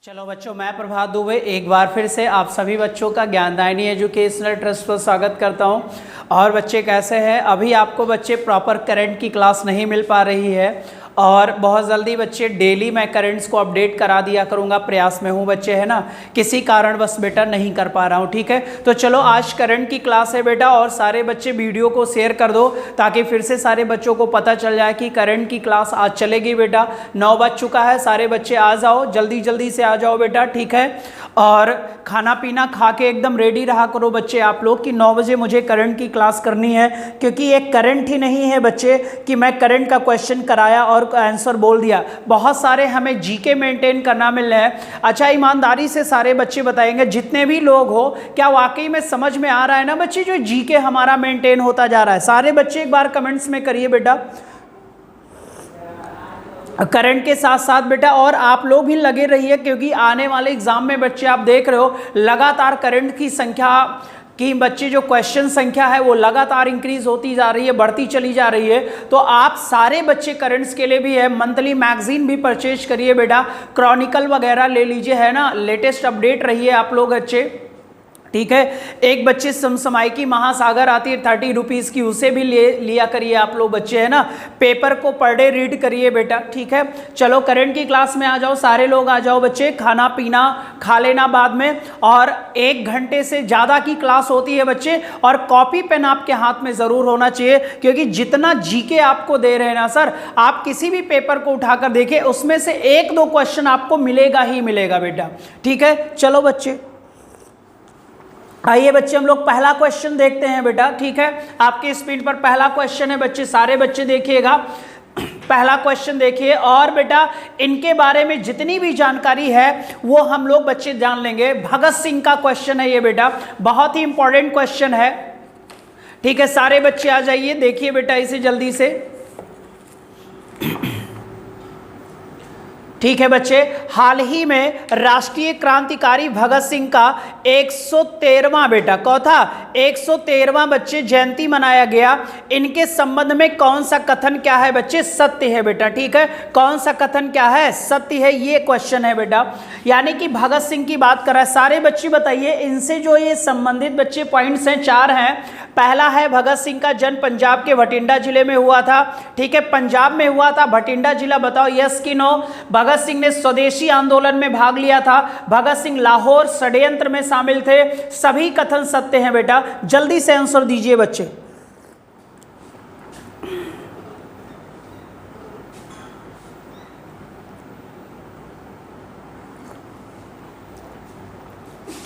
चलो बच्चों, मैं प्रभात दुबे एक बार फिर से आप सभी बच्चों का ज्ञानदायिनी एजुकेशनल ट्रस्ट पर स्वागत करता हूं। और बच्चे कैसे हैं? अभी आपको बच्चे प्रॉपर करंट की क्लास नहीं मिल पा रही है और बहुत जल्दी बच्चे डेली मैं करंट्स को अपडेट करा दिया करूंगा, प्रयास में हूं बच्चे, है ना। किसी कारण बस बेटा नहीं कर पा रहा हूं, ठीक है। तो चलो आज करंट की क्लास है बेटा, और सारे बच्चे वीडियो को शेयर कर दो ताकि फिर से सारे बच्चों को पता चल जाए कि करंट की क्लास आज चलेगी बेटा। 9 बज चुका है, सारे बच्चे आ जाओ, जल्दी जल्दी से आ जाओ बेटा, ठीक है। और खाना पीना खा के एकदम रेडी रहा करो बच्चे आप लोग कि 9 बजे मुझे करंट की क्लास करनी है, क्योंकि ये करंट ही नहीं है बच्चे कि मैं करंट का क्वेश्चन कराया और आंसर बोल दिया। बहुत सारे हमें जीके मेंटेन करना मिल रहा है। अच्छा, ईमानदारी से सारे बच्चे बताएंगे, जितने भी लोग हो, क्या वाकई में समझ में आ रहा है ना बच्चे जो जीके हमारा मेंटेन होता जा रहा है? सारे बच्चे एक बार कमेंट्स में करिए बेटा, करंट के साथ साथ बेटा। और आप लोग भी लगे रहिए, क्योंकि आने वाले एग्जाम में बच्चे आप देख रहे हो लगातार करंट की संख्या कि बच्चे जो क्वेश्चन संख्या है वो लगातार इंक्रीज होती जा रही है, बढ़ती चली जा रही है। तो आप सारे बच्चे करंट्स के लिए भी है, मंथली मैगजीन भी परचेज करिए बेटा, क्रॉनिकल वगैरह ले लीजिए, है ना। लेटेस्ट अपडेट रहिए आप लोग बच्चे, ठीक है। एक बच्चे समसामयिकी महासागर आती है 30 रुपीज़ की, उसे भी लिया करिए आप लोग बच्चे, है ना। पेपर को पर डे रीड करिए बेटा, ठीक है। चलो करंट की क्लास में आ जाओ, सारे लोग आ जाओ बच्चे, खाना पीना खा लेना बाद में। और 1 घंटे से ज़्यादा की क्लास होती है बच्चे, और कॉपी पेन आपके हाथ में ज़रूर होना चाहिए, क्योंकि जितना जीके आपको दे रहे हैं ना सर, आप किसी भी पेपर को उठाकर देखिए, उसमें से 1-2 क्वेश्चन आपको मिलेगा ही मिलेगा बेटा, ठीक है। चलो बच्चे, आइए बच्चे हम लोग पहला क्वेश्चन देखते हैं बेटा, ठीक है। आपकी स्क्रीन पर पहला क्वेश्चन है बच्चे, सारे बच्चे देखिएगा, पहला क्वेश्चन देखिए। और बेटा इनके बारे में जितनी भी जानकारी है वो हम लोग बच्चे जान लेंगे। भगत सिंह का क्वेश्चन है ये बेटा, बहुत ही इंपॉर्टेंट क्वेश्चन है, ठीक है। सारे बच्चे आ जाइए, देखिए बेटा इसे जल्दी से, ठीक है बच्चे। हाल ही में राष्ट्रीय क्रांतिकारी भगत सिंह का 113वां बेटा कौन था? 113वां बच्चे जयंती मनाया गया। इनके संबंध में कौन सा कथन क्या है बच्चे? सत्य है बेटा, ठीक है। कौन सा कथन क्या है? सत्य है, ये क्वेश्चन है बेटा। यानी कि भगत सिंह की बात कर रहा है। सारे बच्चे बताइए, इनसे जो ये संबंधित बच्चे पॉइंट्स हैं 4 हैं। पहला है भगत सिंह का जन्म पंजाब के भटिंडा जिले में हुआ था, ठीक है। पंजाब में हुआ था, भटिंडा जिला, बताओ यस कि नो। भगत सिंह ने स्वदेशी आंदोलन में भाग लिया था। भगत सिंह लाहौर षड्यंत्र में शामिल थे। सभी कथन सत्य हैं बेटा, जल्दी से आंसर दीजिए बच्चे।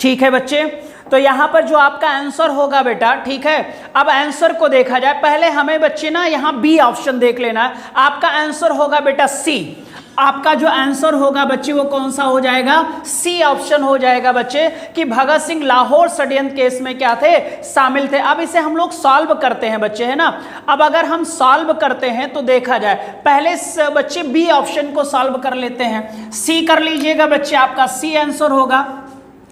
ठीक है बच्चे, तो यहां पर जो आपका आंसर होगा बेटा, ठीक है। अब आंसर को देखा जाए, पहले हमें बच्चे ना यहां बी ऑप्शन देख लेना है। आपका आंसर होगा बेटा सी। आपका जो आंसर होगा बच्चे वो कौन सा हो जाएगा? सी ऑप्शन हो जाएगा बच्चे, कि भगत सिंह लाहौर षड्यंत्र केस में क्या थे? शामिल थे। अब इसे हम लोग सॉल्व करते हैं बच्चे, है ना। अब अगर हम सॉल्व करते हैं तो देखा जाए, पहले बच्चे बी ऑप्शन को सॉल्व कर लेते हैं। सी कर लीजिएगा बच्चे, आपका सी आंसर होगा।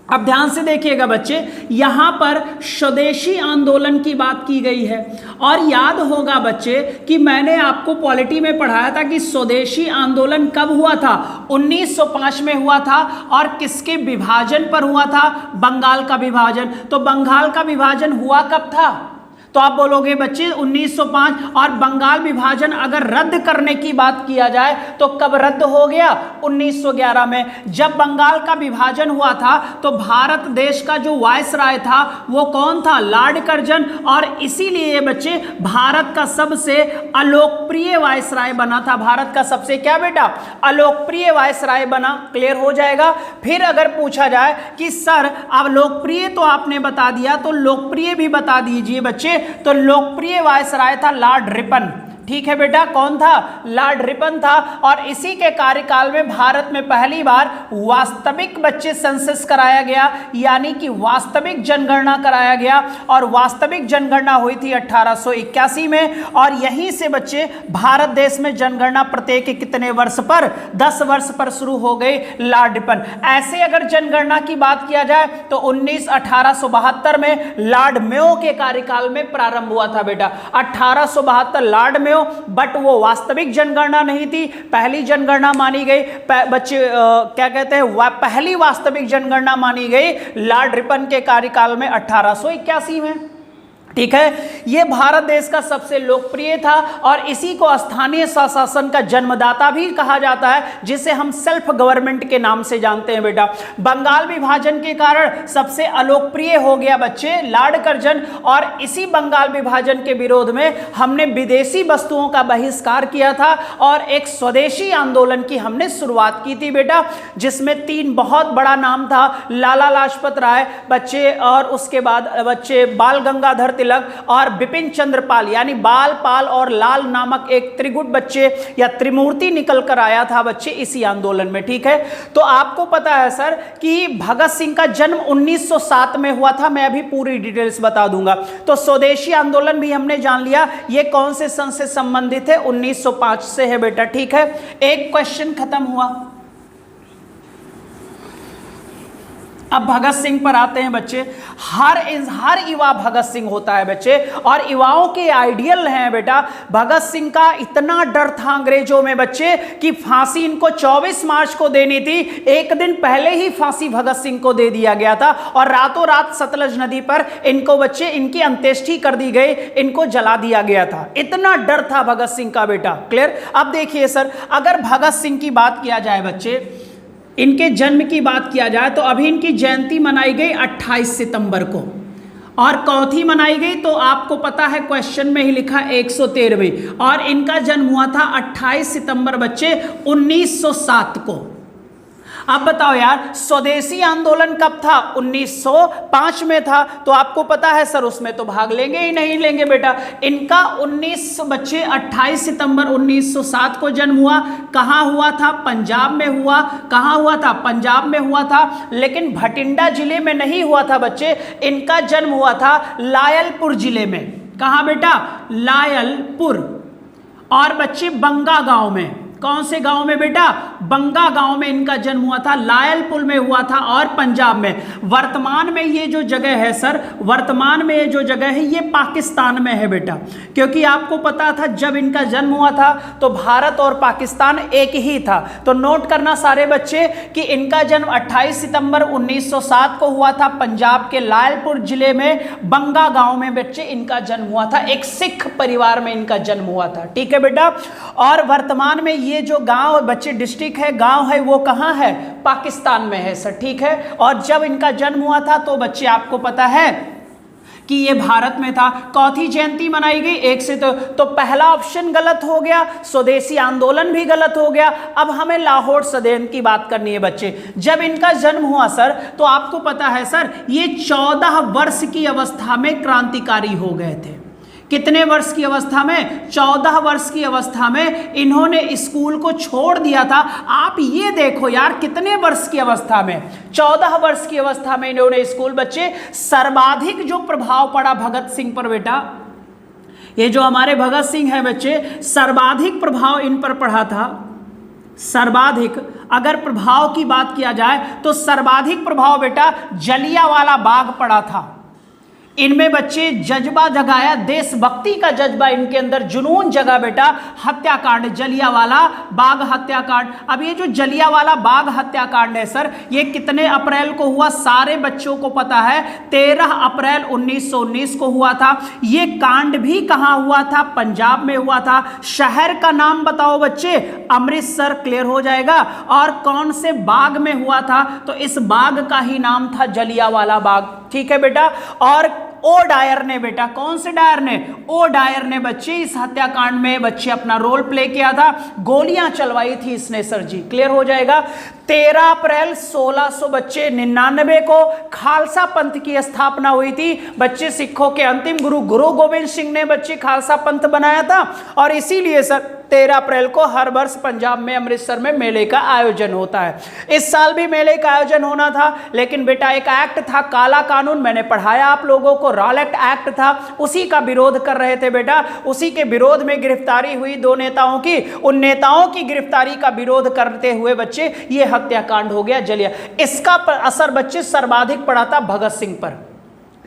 अब ध्यान से देखिएगा बच्चे, यहां पर स्वदेशी आंदोलन की बात की गई है, और याद होगा बच्चे कि मैंने आपको पॉलिटी में पढ़ाया था कि स्वदेशी आंदोलन कब हुआ था? 1905 में हुआ था। और किसके विभाजन पर हुआ था? बंगाल का विभाजन। तो बंगाल का विभाजन हुआ कब था? तो आप बोलोगे बच्चे 1905। और बंगाल विभाजन अगर रद्द करने की बात किया जाए तो कब रद्द हो गया? 1911 में। जब बंगाल का विभाजन हुआ था तो भारत देश का जो वायसराय था वो कौन था? Lord Curzon. और इसीलिए बच्चे भारत का सबसे अलोकप्रिय वायसराय बना था। भारत का सबसे क्या बेटा? अलोकप्रिय वायसराय बना। क्लियर हो जाएगा। फिर अगर पूछा जाए कि सर अब लोकप्रिय तो आपने बता दिया, तो लोकप्रिय भी बता दीजिए बच्चे। तो लोकप्रिय वायसराय था लॉर्ड रिपन, ठीक है बेटा। कौन था? लॉर्ड रिपन था। और इसी के कार्यकाल में भारत में पहली बार वास्तविक बच्चे सेंसस कराया गया, यानी कि वास्तविक जनगणना कराया गया। और वास्तविक जनगणना हुई थी 1881 में। और यहीं से बच्चे भारत देश में जनगणना प्रत्येक कितने वर्ष पर? 10 वर्ष पर शुरू हो गई लॉर्ड रिपन। ऐसे अगर जनगणना की बात किया जाए तो 1872 में लॉर्ड मेयो के कार्यकाल में प्रारंभ हुआ था बेटा। 1872 लॉर्ड मेयो हो, बट वो वास्तविक जनगणना नहीं थी, पहली जनगणना मानी गई। बच्चे क्या कहते हैं, पहली वास्तविक जनगणना मानी गई लॉर्ड रिपन के कार्यकाल में 1881 में। ठीक है, ये भारत देश का सबसे लोकप्रिय था और इसी को स्थानीय स्वशासन का जन्मदाता भी कहा जाता है, जिसे हम सेल्फ गवर्नमेंट के नाम से जानते हैं बेटा। बंगाल विभाजन के कारण सबसे अलोकप्रिय हो गया बच्चे लॉर्ड कर्जन, और इसी बंगाल विभाजन के विरोध में हमने विदेशी वस्तुओं का बहिष्कार किया था और एक स्वदेशी आंदोलन की हमने शुरुआत की थी बेटा, जिसमें 3 बहुत बड़ा नाम था, लाला लाजपत राय बच्चे, और उसके बाद बच्चे बाल गंगाधर तिलक और बिपिन चंद्र पाल, यानी बाल, पाल और लाल नामक एक त्रिगुट बच्चे या त्रिमूर्ति निकल कर आया था बच्चे इसी आंदोलन में। ठीक है, तो आपको पता है सर कि भगत सिंह का जन्म 1907 में हुआ था, मैं अभी पूरी डिटेल्स बता दूंगा। तो स्वदेशी आंदोलन भी हमने जान लिया, ये कौन से सन से संबंधित है, 1905 से है बेटा। ठीक है, एक क्वेश्चन खत्म हुआ। अब भगत सिंह पर आते हैं बच्चे। हर युवा भगत सिंह होता है बच्चे, और युवाओं के आइडियल हैं बेटा। भगत सिंह का इतना डर था अंग्रेजों में बच्चे कि फांसी इनको 24 मार्च को देनी थी, एक दिन पहले ही फांसी भगत सिंह को दे दिया गया था, और रातों रात सतलज नदी पर इनको बच्चे इनकी अंत्येष्टि कर दी गई, इनको जला दिया गया था। इतना डर था भगत सिंह का बेटा। क्लियर? अब देखिए सर, अगर भगत सिंह की बात किया जाए बच्चे, इनके जन्म की बात किया जाए तो अभी इनकी जयंती मनाई गई 28 सितंबर को, और कौथी मनाई गई तो आपको पता है, क्वेश्चन में ही लिखा 113वीं, और इनका जन्म हुआ था 28 सितंबर बच्चे 1907 को। अब बताओ यार, स्वदेशी आंदोलन कब था? 1905 में था, तो आपको पता है सर उसमें तो भाग लेंगे ही नहीं लेंगे बेटा। इनका 28 सितंबर 1907 को जन्म हुआ। कहाँ हुआ था? पंजाब में हुआ। कहाँ हुआ था? पंजाब में हुआ था, लेकिन भटिंडा जिले में नहीं हुआ था बच्चे। इनका जन्म हुआ था लायलपुर जिले में। कहाँ बेटा? लायलपुर। और बच्चे बंगा गांव में। कौन से गांव में बेटा? बंगा गांव में इनका जन्म हुआ था, लायलपुर में हुआ था, और पंजाब में। वर्तमान में ये जो जगह है सर, वर्तमान में ये जो जगह है ये पाकिस्तान में है बेटा, क्योंकि आपको पता था जब इनका जन्म हुआ था तो भारत और पाकिस्तान एक ही था। तो नोट करना सारे बच्चे कि इनका जन्म 28 सितंबर 1907 को हुआ था, पंजाब के लायलपुर जिले में बंगा गांव में बच्चे इनका जन्म हुआ था। एक सिख परिवार में इनका जन्म हुआ था। ठीक है बेटा, और वर्तमान में ये जो गांव बच्चे डिस्ट्रिक्ट है, गांव है, वो कहां है? पाकिस्तान में है सर। ठीक है, और जब इनका जन्म हुआ था तो बच्चे आपको पता है कि ये भारत में था। कौथी जयंती मनाई गई? 1 से तो पहला ऑप्शन गलत हो गया, स्वदेशी आंदोलन भी गलत हो गया। अब हमें लाहौर षड्यंत्र की बात करनी है बच्चे। जब इनका जन्म हुआ सर तो आपको पता है सर ये 14 वर्ष की अवस्था में क्रांतिकारी हो गए थे। कितने वर्ष की अवस्था में? 14 वर्ष की अवस्था में इन्होंने स्कूल को छोड़ दिया था। आप ये देखो यार, कितने वर्ष की अवस्था में? 14 वर्ष की अवस्था में इन्होंने स्कूल बच्चे। सर्वाधिक जो प्रभाव पड़ा भगत सिंह पर बेटा, ये जो हमारे भगत सिंह है बच्चे, सर्वाधिक प्रभाव इन पर पड़ा था। सर्वाधिक अगर प्रभाव की बात किया जाए तो सर्वाधिक प्रभाव बेटा जलियांवाला बाग पड़ा था। इनमें बच्चे जज्बा जगाया, देशभक्ति का जज्बा इनके अंदर जुनून जगा बेटा। हत्याकांड, जलियांवाला बाग हत्याकांड। अब ये जो जलियांवाला बाग हत्याकांड है सर, ये कितने अप्रैल को हुआ? सारे बच्चों को पता है, 13 अप्रैल 1919 को हुआ था। ये कांड भी कहाँ हुआ था? पंजाब में हुआ था। शहर का नाम बताओ बच्चे? अमृतसर। क्लियर हो जाएगा। और कौन से बाग में हुआ था? तो इस बाग का ही नाम था जलियांवाला बाग। ठीक है बेटा। और ओ डायर ने बेटा, कौन से डायर ने? ओ डायर ने बच्चे इस हत्याकांड में बच्चे अपना रोल प्ले किया था। गोलियां चलवाई थी इसने सर जी। क्लियर हो जाएगा। 13 अप्रैल 1699 को खालसा पंथ की स्थापना हुई थी बच्चे। सिखों के अंतिम गुरु गोविंद सिंह ने बच्चे खालसा पंथ बनाया था, और इसीलिए सर 13 अप्रैल को हर वर्ष पंजाब में अमृतसर में मेले का आयोजन होता है। इस साल भी मेले का आयोजन होना था, लेकिन बेटा एक एक्ट था काला कानून, मैंने पढ़ाया आप लोगों को, रॉलेट एक्ट था, उसी का विरोध कर रहे थे बेटा। उसी के विरोध में गिरफ्तारी हुई 2 नेताओं की। उन नेताओं की गिरफ्तारी का विरोध करते हुए बच्चे ये हत्याकांड हो गया जलिया। इसका असर बच्चे सर्वाधिक पड़ा था भगत सिंह पर।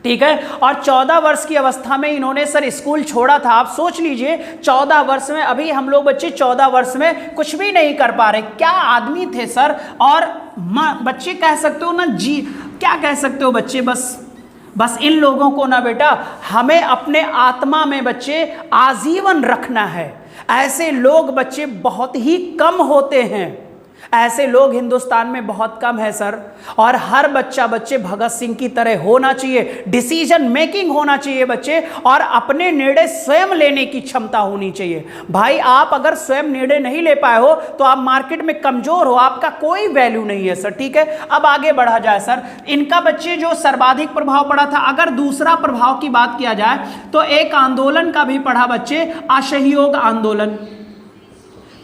ठीक है। और 14 वर्ष की अवस्था में इन्होंने सर स्कूल छोड़ा था। आप सोच लीजिए 14 वर्ष में, अभी हम लोग बच्चे 14 वर्ष में कुछ भी नहीं कर पा रहे, क्या आदमी थे सर। और बच्चे कह सकते हो ना जी, क्या कह सकते हो बच्चे, बस इन लोगों को ना बेटा हमें अपने आत्मा में बच्चे आजीवन रखना है। ऐसे लोग बच्चे बहुत ही कम होते हैं, ऐसे लोग हिंदुस्तान में बहुत कम है सर। और हर बच्चे भगत सिंह की तरह होना चाहिए, डिसीजन मेकिंग होना चाहिए बच्चे, और अपने निर्णय स्वयं लेने की क्षमता होनी चाहिए। भाई आप अगर स्वयं निर्णय नहीं ले पाए हो तो आप मार्केट में कमजोर हो, आपका कोई वैल्यू नहीं है सर, ठीक है। अब आगे बढ़ा जाए सर, इनका बच्चे जो सर्वाधिक प्रभाव पड़ा था, अगर दूसरा प्रभाव की बात किया जाए तो एक आंदोलन का भी पढ़ा बच्चे, असहयोग आंदोलन।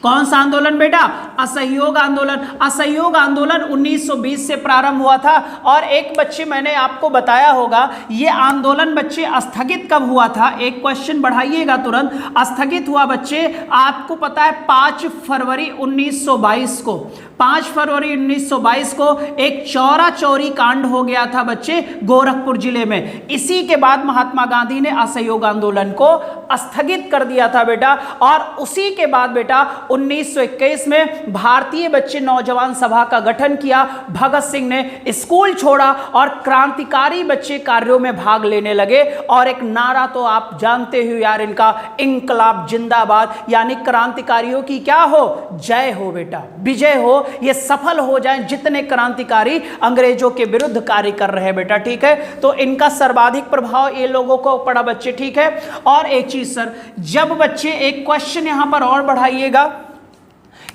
कौन सा आंदोलन बेटा? असहयोग आंदोलन। असहयोग आंदोलन 1920 से प्रारंभ हुआ था। और एक बच्चे मैंने आपको बताया होगा ये आंदोलन बच्चे स्थगित कब हुआ था, एक क्वेश्चन बढ़ाइएगा तुरंत। स्थगित हुआ बच्चे आपको पता है 5 फरवरी 1922 को। 5 फरवरी 1922 को एक चौरा चौरी कांड हो गया था बच्चे गोरखपुर जिले में। इसी के बाद महात्मा गांधी ने असहयोग आंदोलन को स्थगित कर दिया था बेटा। और उसी के बाद बेटा 1921 में भारतीय बच्चे नौजवान सभा का गठन किया। भगत सिंह ने स्कूल छोड़ा और क्रांतिकारी बच्चे कार्यों में भाग लेने लगे। और एक नारा तो आप जानते हो यार इनका, इंकलाब जिंदाबाद, यानी क्रांतिकारियों की क्या हो, जय हो बेटा, विजय हो, ये सफल हो जाएं जितने क्रांतिकारी अंग्रेजों के विरुद्ध कार्य कर रहे हैं बेटा, ठीक है। तो इनका सर्वाधिक प्रभाव ये लोगों को पड़ा बच्चे, ठीक है। और एक चीज सर, जब बच्चे एक क्वेश्चन यहां पर और बढ़ाइएगा,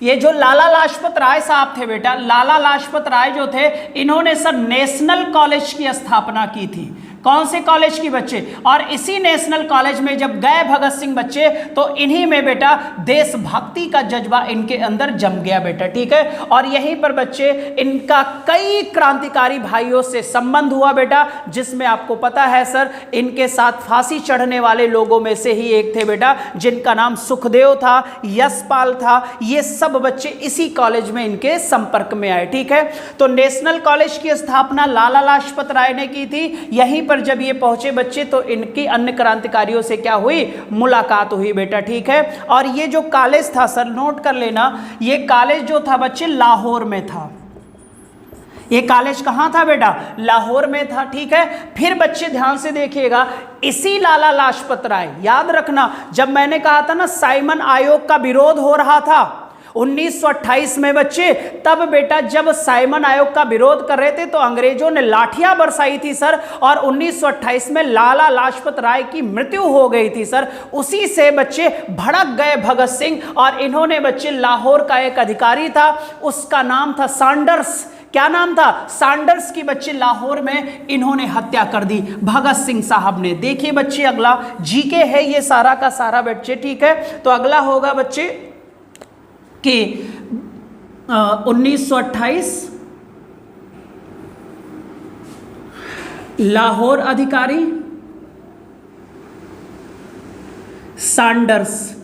ये जो लाला लाजपत राय साहब थे बेटा, लाला लाजपत राय जो थे इन्होंने सर नेशनल कॉलेज की स्थापना की थी। कौन से कॉलेज की बच्चे? और इसी नेशनल कॉलेज में जब गए भगत सिंह बच्चे तो इन्हीं में बेटा देशभक्ति का जज्बा इनके अंदर जम गया बेटा, ठीक है। और यहीं पर बच्चे इनका कई क्रांतिकारी भाइयों से संबंध हुआ बेटा, जिसमें आपको पता है सर इनके साथ फांसी चढ़ने वाले लोगों में से ही एक थे बेटा, जिनका नाम सुखदेव था, यशपाल था। ये सब बच्चे इसी कॉलेज में इनके संपर्क में आए, ठीक है। तो नेशनल कॉलेज की स्थापना लाला लाजपत राय ने की थी। यहीं पर जब ये पहुंचे बच्चे तो इनकी अन्य क्रांतिकारियों से क्या हुई, मुलाकात हुई बेटा, ठीक है। और ये जो कॉलेज था सर, नोट कर लेना, ये कॉलेज जो था बच्चे लाहौर में था। ये कॉलेज कहां था बेटा? लाहौर में था, ठीक है। फिर बच्चे ध्यान से देखिएगा, इसी लाला लाजपत राय, याद रखना जब मैंने कहा था ना साइमन आयोग का विरोध हो रहा था 1928 में बच्चे, तब बेटा जब साइमन आयोग का विरोध कर रहे थे तो अंग्रेजों ने लाठियां बरसाई थी सर। और 1928 में लाला लाजपत राय की मृत्यु हो गई थी सर। उसी से बच्चे भड़क गए भगत सिंह, और इन्होंने बच्चे लाहौर का एक अधिकारी था, उसका नाम था सैंडर्स। क्या नाम था? सैंडर्स की बच्चे लाहौर में इन्होंने हत्या कर दी भगत सिंह साहब ने। देखिए बच्चे अगला जीके है ये सारा का सारा बच्चे, ठीक है। तो अगला होगा बच्चे कि 1928 लाहौर अधिकारी सैंडर्स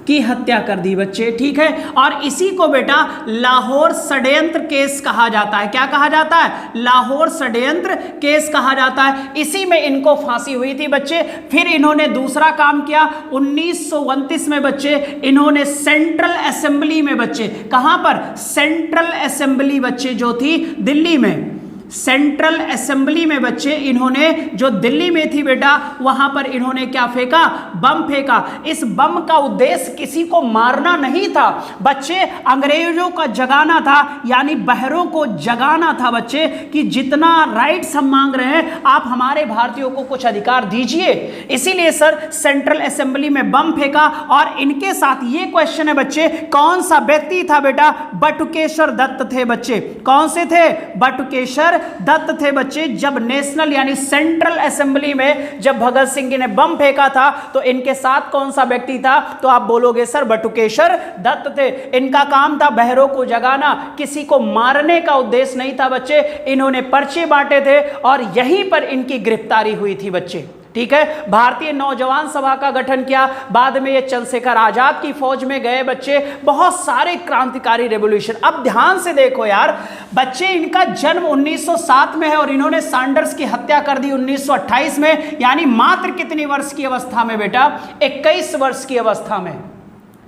की हत्या कर दी बच्चे, ठीक है। और इसी को बेटा लाहौर षड्यंत्र केस कहा जाता है। क्या कहा जाता है? लाहौर षड्यंत्र केस कहा जाता है। इसी में इनको फांसी हुई थी बच्चे। फिर इन्होंने दूसरा काम किया 1929 में बच्चे, इन्होंने सेंट्रल असेंबली में बच्चे, कहां पर? सेंट्रल असेंबली बच्चे जो थी दिल्ली में, सेंट्रल असेंबली में बच्चे इन्होंने जो दिल्ली में थी बेटा, वहां पर इन्होंने क्या फेंका? बम फेंका। इस बम का उद्देश्य किसी को मारना नहीं था बच्चे, अंग्रेजों का जगाना था, यानी बहरों को जगाना था बच्चे कि जितना राइट्स हम मांग रहे हैं आप हमारे भारतीयों को कुछ अधिकार दीजिए। इसीलिए सर सेंट्रल असेंबली में बम फेंका। और इनके साथ ये क्वेश्चन है बच्चे, कौन सा व्यक्ति था बेटा? बटुकेश्वर दत्त थे बच्चे। कौन से थे? बटुकेश्वर दत्त थे बच्चे। जब नेशनल यानी सेंट्रल असेंबली में जब भगत सिंह जी ने बम फेंका था तो इनके साथ कौन सा व्यक्ति था? तो आप बोलोगे सर बटुकेश्वर दत्त थे। इनका काम था बहरों को जगाना, किसी को मारने का उद्देश्य नहीं था बच्चे। इन्होंने पर्चे बांटे थे और यहीं पर इनकी गिरफ्तारी हुई थी बच्चे। ठीक है। भारतीय नौजवान सभा का गठन किया, बाद में ये चंद्रशेखर आजाद की फौज में गए बच्चे, बहुत सारे क्रांतिकारी रेवोल्यूशन। अब ध्यान से देखो यार बच्चे, इनका जन्म 1907 में है और इन्होंने सैंडर्स की हत्या कर दी 1928 में, यानी मात्र कितनी वर्ष की अवस्था में बेटा? 21 वर्ष की अवस्था में,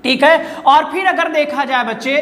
ठीक है। और फिर अगर देखा जाए बच्चे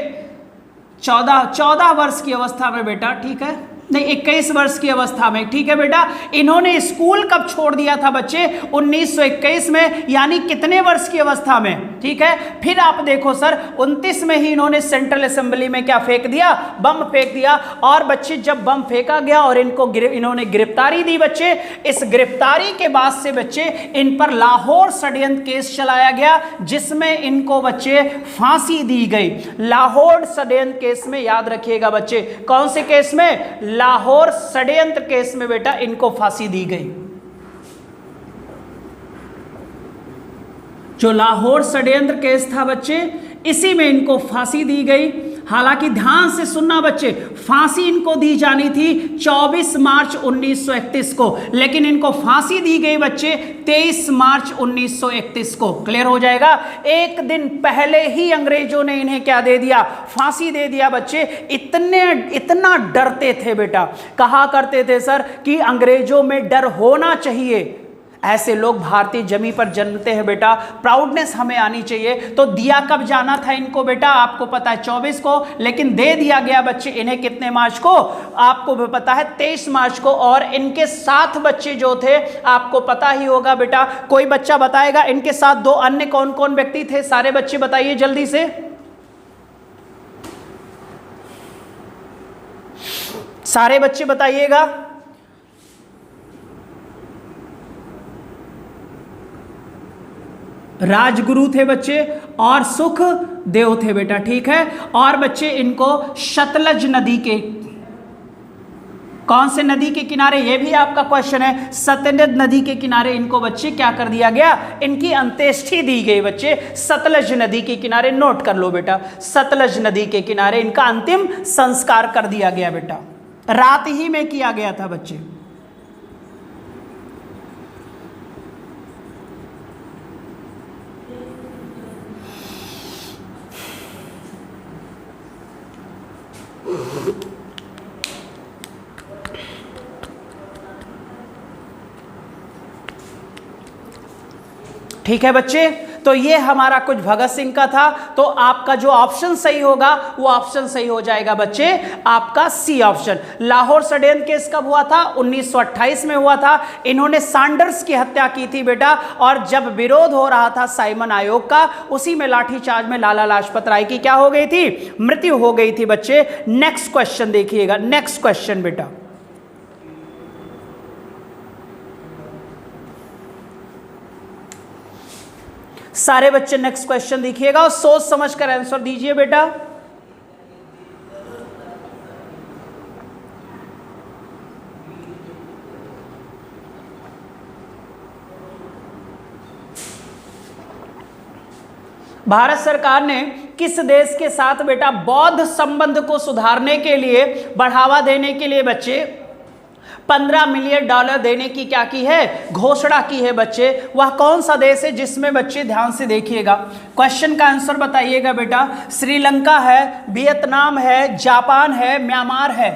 14 वर्ष की अवस्था में बेटा, ठीक है, नहीं 21 वर्ष की अवस्था में, ठीक है बेटा। इन्होंने स्कूल कब छोड़ दिया था बच्चे? 1921 में, यानी कितने वर्ष की अवस्था में, ठीक है। फिर आप देखो सर 29 में ही इन्होंने सेंट्रल असेंबली में क्या फेंक दिया? बम फेंक दिया। और बच्चे जब बम फेंका गया और इन्होंने गिरफ्तारी दी बच्चे, इस गिरफ्तारी के बाद से बच्चे इन पर लाहौर षड्यंत्र केस चलाया गया, जिसमें इनको बच्चे फांसी दी गई। लाहौर षड्यंत्र केस में, याद रखिएगा बच्चे, कौन से केस में? लाहौर षड्यंत्र केस में बेटा इनको फांसी दी गई। जो लाहौर षड्यंत्र केस था बच्चे, इसी में इनको फांसी दी गई। हालांकि ध्यान से सुनना बच्चे, फांसी इनको दी जानी थी 24 मार्च 1931 को, लेकिन इनको फांसी दी गई बच्चे 23 मार्च 1931 को। क्लियर हो जाएगा? एक दिन पहले ही अंग्रेजों ने इन्हें क्या दे दिया? फांसी दे दिया बच्चे। इतना डरते थे बेटा, कहा करते थे सर कि अंग्रेजों में डर होना चाहिए। ऐसे लोग भारतीय जमी पर जन्मते हैं बेटा, प्राउडनेस हमें आनी चाहिए। तो दिया कब जाना था इनको बेटा? आपको पता है 24 को, लेकिन दे दिया गया बच्चे इन्हें कितने मार्च को? आपको भी पता है 23 मार्च को। और इनके साथ बच्चे जो थे आपको पता ही होगा बेटा, कोई बच्चा बताएगा इनके साथ दो अन्य कौन कौन व्यक्ति थे? सारे बच्चे बताइए जल्दी से, सारे बच्चे बताइएगा। राजगुरु थे बच्चे और सुखदेव थे बेटा, ठीक है। और बच्चे इनको सतलज नदी के, कौन से नदी के किनारे? ये भी आपका क्वेश्चन है। सतलज नदी के किनारे इनको बच्चे क्या कर दिया गया? इनकी अंत्येष्टि दी गई बच्चे, सतलज नदी के किनारे। नोट कर लो बेटा, सतलज नदी के किनारे इनका अंतिम संस्कार कर दिया गया बेटा, रात ही में किया गया था बच्चे। ठीक है बच्चे, तो ये हमारा कुछ भगत सिंह का था। तो आपका जो ऑप्शन सही होगा वो ऑप्शन सही हो जाएगा बच्चे, आपका सी ऑप्शन। लाहौर षड्यंत्र केस कब हुआ था? 1928 में हुआ था। इन्होंने सैंडर्स की हत्या की थी बेटा, और जब विरोध हो रहा था साइमन आयोग का, उसी में लाठीचार्ज में लाला लाजपत राय की क्या हो गई थी? मृत्यु हो गई थी बच्चे। नेक्स्ट क्वेश्चन देखिएगा, नेक्स्ट क्वेश्चन बेटा, सारे बच्चे नेक्स्ट क्वेश्चन देखिएगा और सोच समझकर आंसर दीजिए बेटा। भारत सरकार ने किस देश के साथ बेटा बौद्ध संबंध को सुधारने के लिए, बढ़ावा देने के लिए बच्चे 15 मिलियन डॉलर देने की क्या की है? घोषणा की है बच्चे। वह कौन सा देश है? जिसमें बच्चे ध्यान से देखिएगा, क्वेश्चन का आंसर बताइएगा बेटा। श्रीलंका है, वियतनाम है, जापान है, म्यांमार है।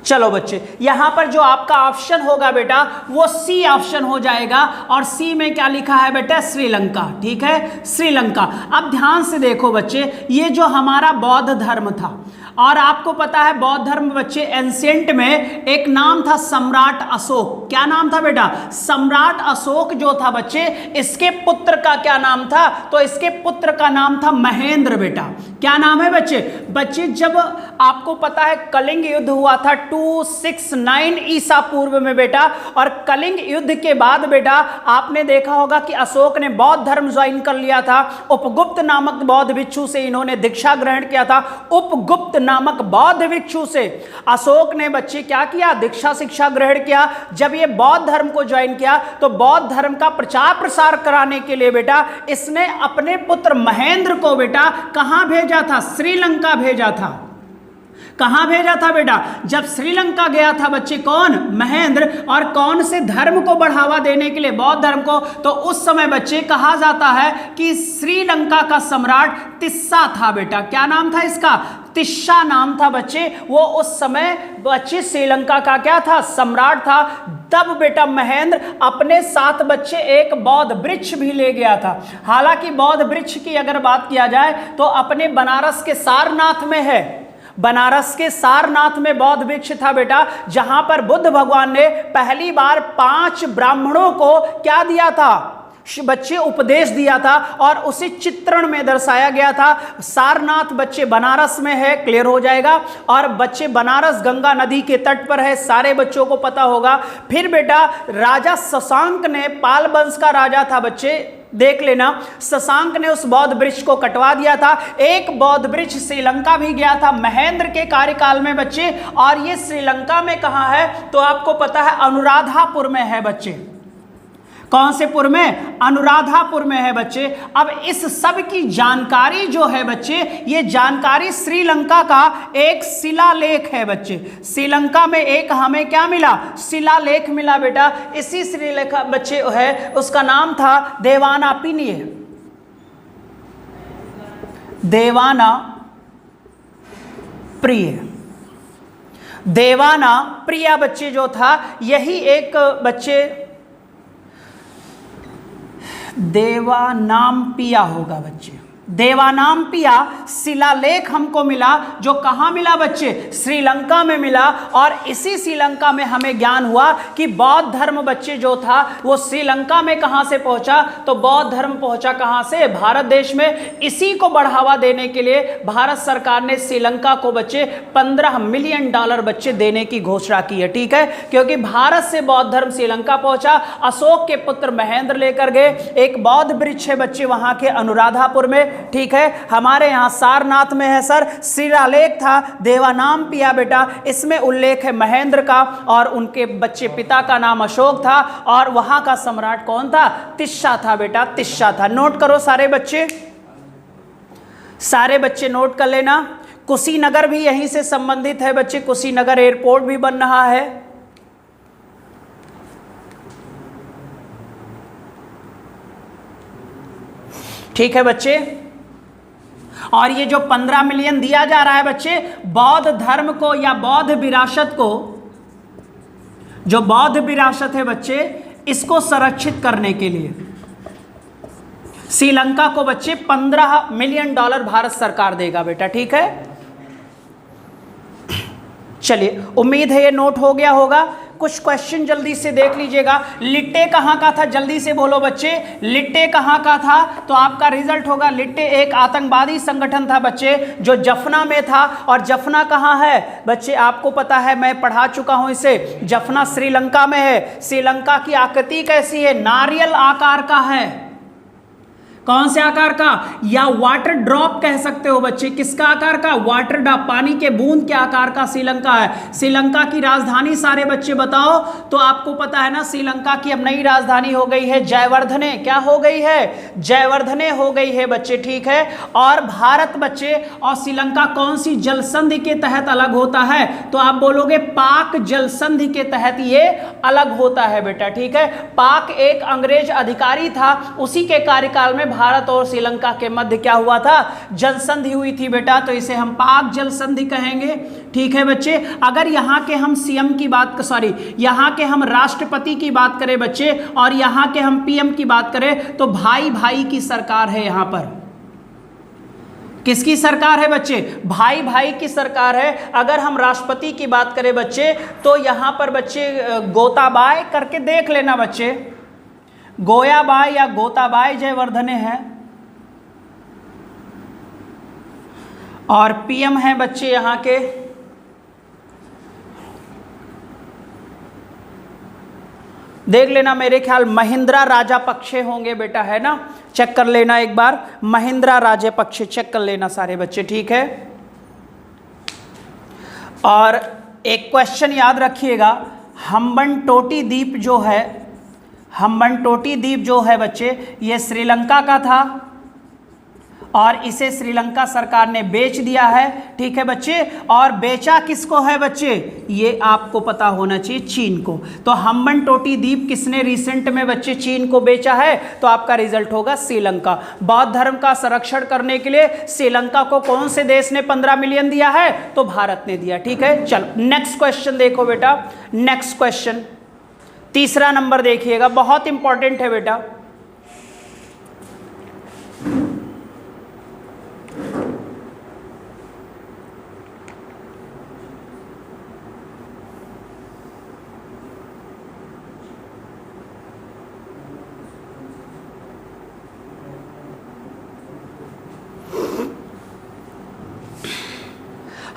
चलो बच्चे, यहां पर जो आपका ऑप्शन होगा बेटा वो सी ऑप्शन हो जाएगा। और सी में क्या लिखा है बेटा? श्रीलंका, ठीक है, श्रीलंका। अब ध्यान से देखो बच्चे, ये जो हमारा बौद्ध धर्म था, और आपको पता है बौद्ध धर्म बच्चे एंशिएंट में एक नाम था सम्राट अशोक। क्या नाम था बेटा? सम्राट अशोक जो था बच्चे, इसके पुत्र का क्या नाम था? तो इसके पुत्र का नाम था महेंद्र बेटा। क्या नाम है बच्चे? बच्चे जब आपको पता है कलिंग युद्ध हुआ था 269 ईसा पूर्व में बेटा, और कलिंग युद्ध के बाद बेटा आपने देखा होगा कि अशोक ने बौद्ध धर्म ज्वाइन कर लिया था। उपगुप्त नामक बौद्ध भिक्षु से इन्होंने दीक्षा ग्रहण किया था। उपगुप्त नामक बौद्ध भिक्षु से अशोक ने बच्चे क्या किया? दीक्षा शिक्षा ग्रहण किया। जब ये बौद्ध धर्म को ज्वाइन किया तो बौद्ध धर्म का प्रचार प्रसार कराने के लिए बेटा इसने अपने पुत्र महेंद्र को बेटा कहां भेजा था? श्रीलंका भेजा था। कहां भेजा था बेटा? जब श्रीलंका गया था बच्चे कौन? महेंद्र, और कौन से धर्म को बढ़ावा देने के लिए? बौद्ध धर्म को। तो उस समय बच्चे कहा जाता है कि श्रीलंका का सम्राट तिस्सा था बेटा। क्या नाम था इसका? तिस्सा नाम था बच्चे। वो उस समय बच्चे श्रीलंका का क्या था? सम्राट था। तब बेटा महेंद्र अपने साथ बच्चे एक बौद्ध वृक्ष भी ले गया था। हालांकि बौद्ध वृक्ष की अगर बात किया जाए तो अपने बनारस के सारनाथ में है। बनारस के सारनाथ में बौद्ध वृक्ष था बेटा, जहां पर बुद्ध भगवान ने पहली बार 5 ब्राह्मणों को क्या दिया था? बच्चे उपदेश दिया था, और उसी चित्रण में दर्शाया गया था। सारनाथ बच्चे बनारस में है, क्लियर हो जाएगा। और बच्चे बनारस गंगा नदी के तट पर है, सारे बच्चों को पता होगा। फिर बेटा राजा शशांक ने, पाल वंश का राजा था बच्चे, देख लेना, शशांक ने उस बौद्ध वृक्ष को कटवा दिया था। एक बौद्ध वृक्ष श्रीलंका भी गया था महेंद्र के कार्यकाल में बच्चे, और ये श्रीलंका में कहां है? तो आपको पता है अनुराधापुर में है बच्चे। कौन से पुर में? अनुराधापुर में है बच्चे। अब इस सब की जानकारी जो है बच्चे, ये जानकारी श्रीलंका का एक शिलालेख है बच्चे। श्रीलंका में एक हमें क्या मिला? शिलालेख मिला बेटा। इसी श्रीलेख बच्चे है, उसका नाम था देवाना पिनिय, देवाना प्रिय। देवाना प्रिया बच्चे जो था, यही एक बच्चे देवानामपिया होगा बच्चे। देवानामपिया शिलालेख हमको मिला, जो कहाँ मिला बच्चे? श्रीलंका में मिला। और इसी श्रीलंका में हमें ज्ञान हुआ कि बौद्ध धर्म बच्चे जो था वो श्रीलंका में कहाँ से पहुँचा? तो बौद्ध धर्म पहुँचा कहाँ से? भारत देश में। इसी को बढ़ावा देने के लिए भारत सरकार ने श्रीलंका को बच्चे $15 मिलियन बच्चे देने की घोषणा की है, ठीक है। क्योंकि भारत से बौद्ध धर्म श्रीलंका पहुँचा, अशोक के पुत्र महेंद्र लेकर गए। एक बौद्ध वृक्ष है बच्चे वहाँ के अनुराधापुर में, ठीक है। हमारे यहां सारनाथ में है सर। शिलालेख था देवानामपिया बेटा, इसमें उल्लेख है महेंद्र का, और उनके बच्चे पिता का नाम अशोक था, और वहां का सम्राट कौन था? तिस्सा था बेटा, तिस्सा था। नोट करो सारे बच्चे, सारे बच्चे नोट कर लेना। कुशीनगर भी यहीं से संबंधित है बच्चे, कुशीनगर एयरपोर्ट भी बन रहा है। ठीक है बच्चे। और ये जो 15 मिलियन दिया जा रहा है बच्चे, बौद्ध धर्म को या बौद्ध विरासत को, जो बौद्ध विरासत है बच्चे, इसको संरक्षित करने के लिए श्रीलंका को बच्चे $15 मिलियन भारत सरकार देगा बेटा, ठीक है। चलिए, उम्मीद है ये नोट हो गया होगा। कुछ क्वेश्चन जल्दी से देख लीजिएगा। लिट्टे कहाँ का था? जल्दी से बोलो बच्चे, लिट्टे कहाँ का था? तो आपका रिजल्ट होगा लिट्टे एक आतंकवादी संगठन था बच्चे, जो जफना में था। और जफना कहाँ है बच्चे? आपको पता है, मैं पढ़ा चुका हूँ इसे। जफना श्रीलंका में है। श्रीलंका की आकृति कैसी है? नारियल आकार का है। कौन से आकार का? या वाटर ड्रॉप कह सकते हो बच्चे। किसका आकार का? वाटर ड्रॉप, पानी के बूंद के आकार का श्रीलंका है। श्रीलंका की राजधानी सारे बच्चे बताओ। तो आपको पता है ना, श्रीलंका की अब नई राजधानी हो गई है जयवर्धने। क्या हो गई है? जयवर्धने हो गई है बच्चे, ठीक है। और भारत बच्चे और श्रीलंका कौन सी जल संधि के तहत अलग होता है? तो आप बोलोगे पाक जल संधि के तहत ये अलग होता है बेटा, ठीक है। पाक एक अंग्रेज अधिकारी था, उसी के कार्यकाल में भारत और श्रीलंका के मध्य क्या हुआ था? जल संधि हुई थी बेटा, तो इसे हम पाक जल संधि कहेंगे, ठीक है बच्चे। अगर यहाँ के हम सीएम की बात, सॉरी, यहाँ के हम राष्ट्रपति की बात करें बच्चे, और यहाँ के हम पीएम की बात करें, तो भाई भाई की सरकार है यहाँ पर। किसकी सरकार है बच्चे? भाई भाई की सरकार है। अगर हम राष्ट्रपति की बात करें बच्चे, तो यहाँ पर बच्चे गोताबाय करके देख लेना बच्चे, गोयाबाई या गोताबाई जयवर्धने हैं। और पीएम है बच्चे यहाँ के देख लेना, मेरे ख्याल महिंद्रा राजापक्षे होंगे बेटा, है ना, चेक कर लेना एक बार, महिंद्रा राजापक्षे चेक कर लेना सारे बच्चे, ठीक है। और एक क्वेश्चन याद रखिएगा, हम्बनटोटी द्वीप जो है, हम्बनटोटी द्वीप जो है बच्चे, ये श्रीलंका का था और इसे श्रीलंका सरकार ने बेच दिया है, ठीक है बच्चे। और बेचा किसको है बच्चे, ये आपको पता होना चाहिए, चीन को। तो हम्बनटोटी द्वीप किसने रिसेंट में बच्चे चीन को बेचा है, तो आपका रिजल्ट होगा श्रीलंका। बौद्ध धर्म का संरक्षण करने के लिए श्रीलंका को कौन से देश ने 15 मिलियन दिया है, तो भारत ने दिया, ठीक है। चलो नेक्स्ट क्वेश्चन देखो बेटा, नेक्स्ट क्वेश्चन तीसरा नंबर देखिएगा, बहुत इंपॉर्टेंट है बेटा।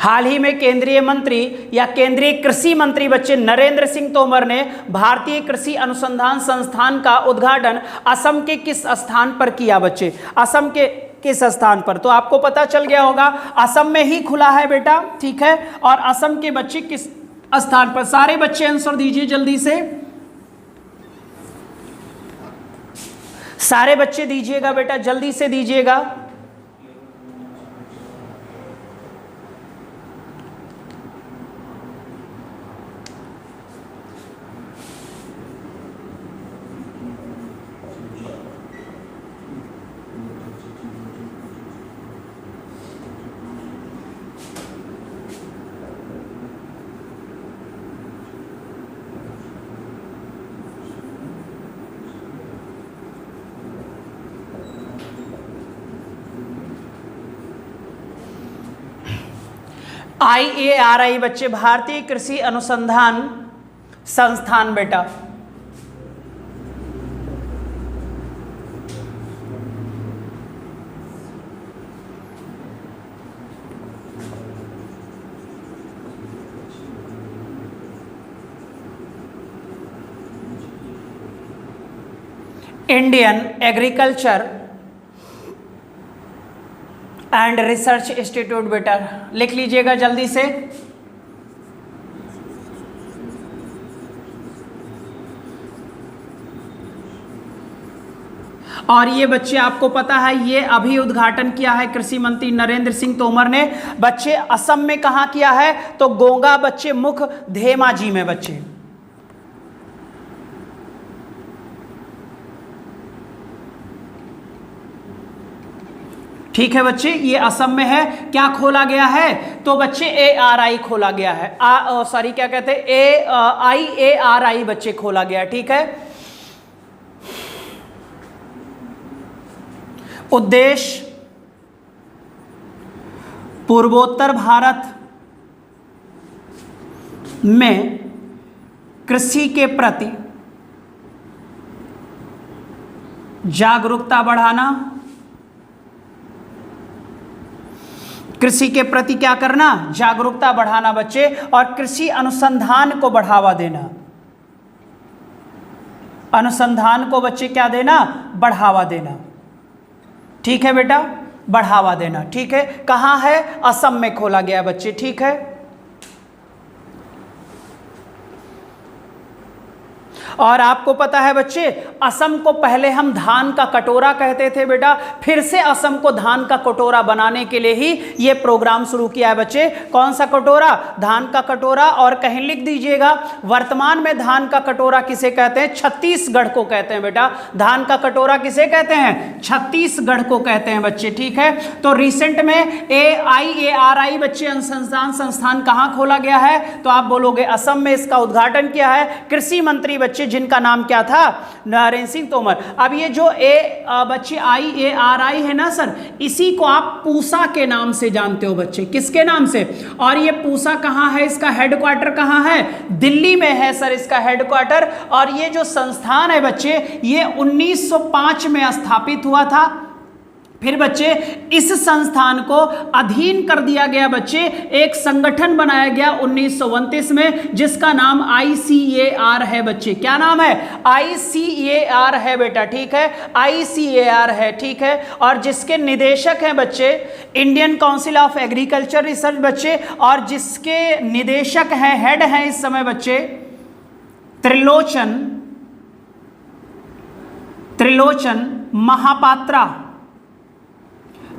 हाल ही में केंद्रीय मंत्री या केंद्रीय कृषि मंत्री बच्चे नरेंद्र सिंह तोमर ने भारतीय कृषि अनुसंधान संस्थान का उद्घाटन असम के किस स्थान पर किया बच्चे, असम के किस स्थान पर, तो आपको पता चल गया होगा असम में ही खुला है बेटा, ठीक है। और असम के बच्चे किस स्थान पर, सारे बच्चे आंसर दीजिए जल्दी से, सारे बच्चे दीजिएगा बेटा, जल्दी से दीजिएगा। IARI बच्चे, भारतीय कृषि अनुसंधान संस्थान बेटा। Indian agriculture and research institute बेटा, लिख लीजिएगा जल्दी से। और ये बच्चे आपको पता है, ये अभी उद्घाटन किया है कृषि मंत्री नरेंद्र सिंह तोमर ने बच्चे, असम में कहाँ किया है, तो गोंगा बच्चे मुख धेमाजी में बच्चे, ठीक है बच्चे, ये असम में है। क्या खोला गया है, तो बच्चे ARI खोला गया है, सॉरी क्या कहते हैं, IARI बच्चे खोला गया, ठीक है। उद्देश्य पूर्वोत्तर भारत में कृषि के प्रति जागरूकता बढ़ाना, कृषि के प्रति क्या करना, जागरूकता बढ़ाना बच्चे, और कृषि अनुसंधान को बढ़ावा देना, अनुसंधान को बच्चे क्या देना, बढ़ावा देना, ठीक है बेटा, बढ़ावा देना, ठीक है। कहाँ है, असम में खोला गया बच्चे, ठीक है। और आपको पता है बच्चे, असम को पहले हम धान का कटोरा कहते थे बेटा, फिर से असम को धान का कटोरा बनाने के लिए ही ये प्रोग्राम शुरू किया है बच्चे। कौन सा कटोरा, धान का कटोरा। और कहीं लिख दीजिएगा, वर्तमान में धान का कटोरा किसे कहते हैं, छत्तीसगढ़ को कहते हैं बेटा, धान का कटोरा किसे कहते हैं, छत्तीसगढ़ को कहते हैं बच्चे, ठीक है। तो रिसेंट में IARI बच्चे अनुसंधान संस्थान कहाँ खोला गया है, तो आप बोलोगे असम में इसका उद्घाटन किया है कृषि मंत्री बच्चे, जिनका नाम क्या था, नरेंद्र सिंह तोमर। अब ये जो बच्चे IARI है ना सर, इसी को आप पूसा के नाम से जानते हो बच्चे, किसके नाम से, और ये पूसा कहाँ है, इसका हेडक्वार्टर कहाँ है, दिल्ली में है सर इसका हेडक्वार्टर। और ये जो संस्थान है बच्चे, ये 1905 में स्थापित हुआ था, फिर बच्चे इस संस्थान को अधीन कर दिया गया बच्चे, एक संगठन बनाया गया 1929 में जिसका नाम ICAR है बच्चे। क्या नाम है? ICAR है बेटा, ठीक है, ICAR है, ठीक है। और जिसके निदेशक हैं बच्चे Indian council of agriculture research बच्चे, और जिसके निदेशक हैं, हेड हैं इस समय बच्चे त्रिलोचन महापात्रा,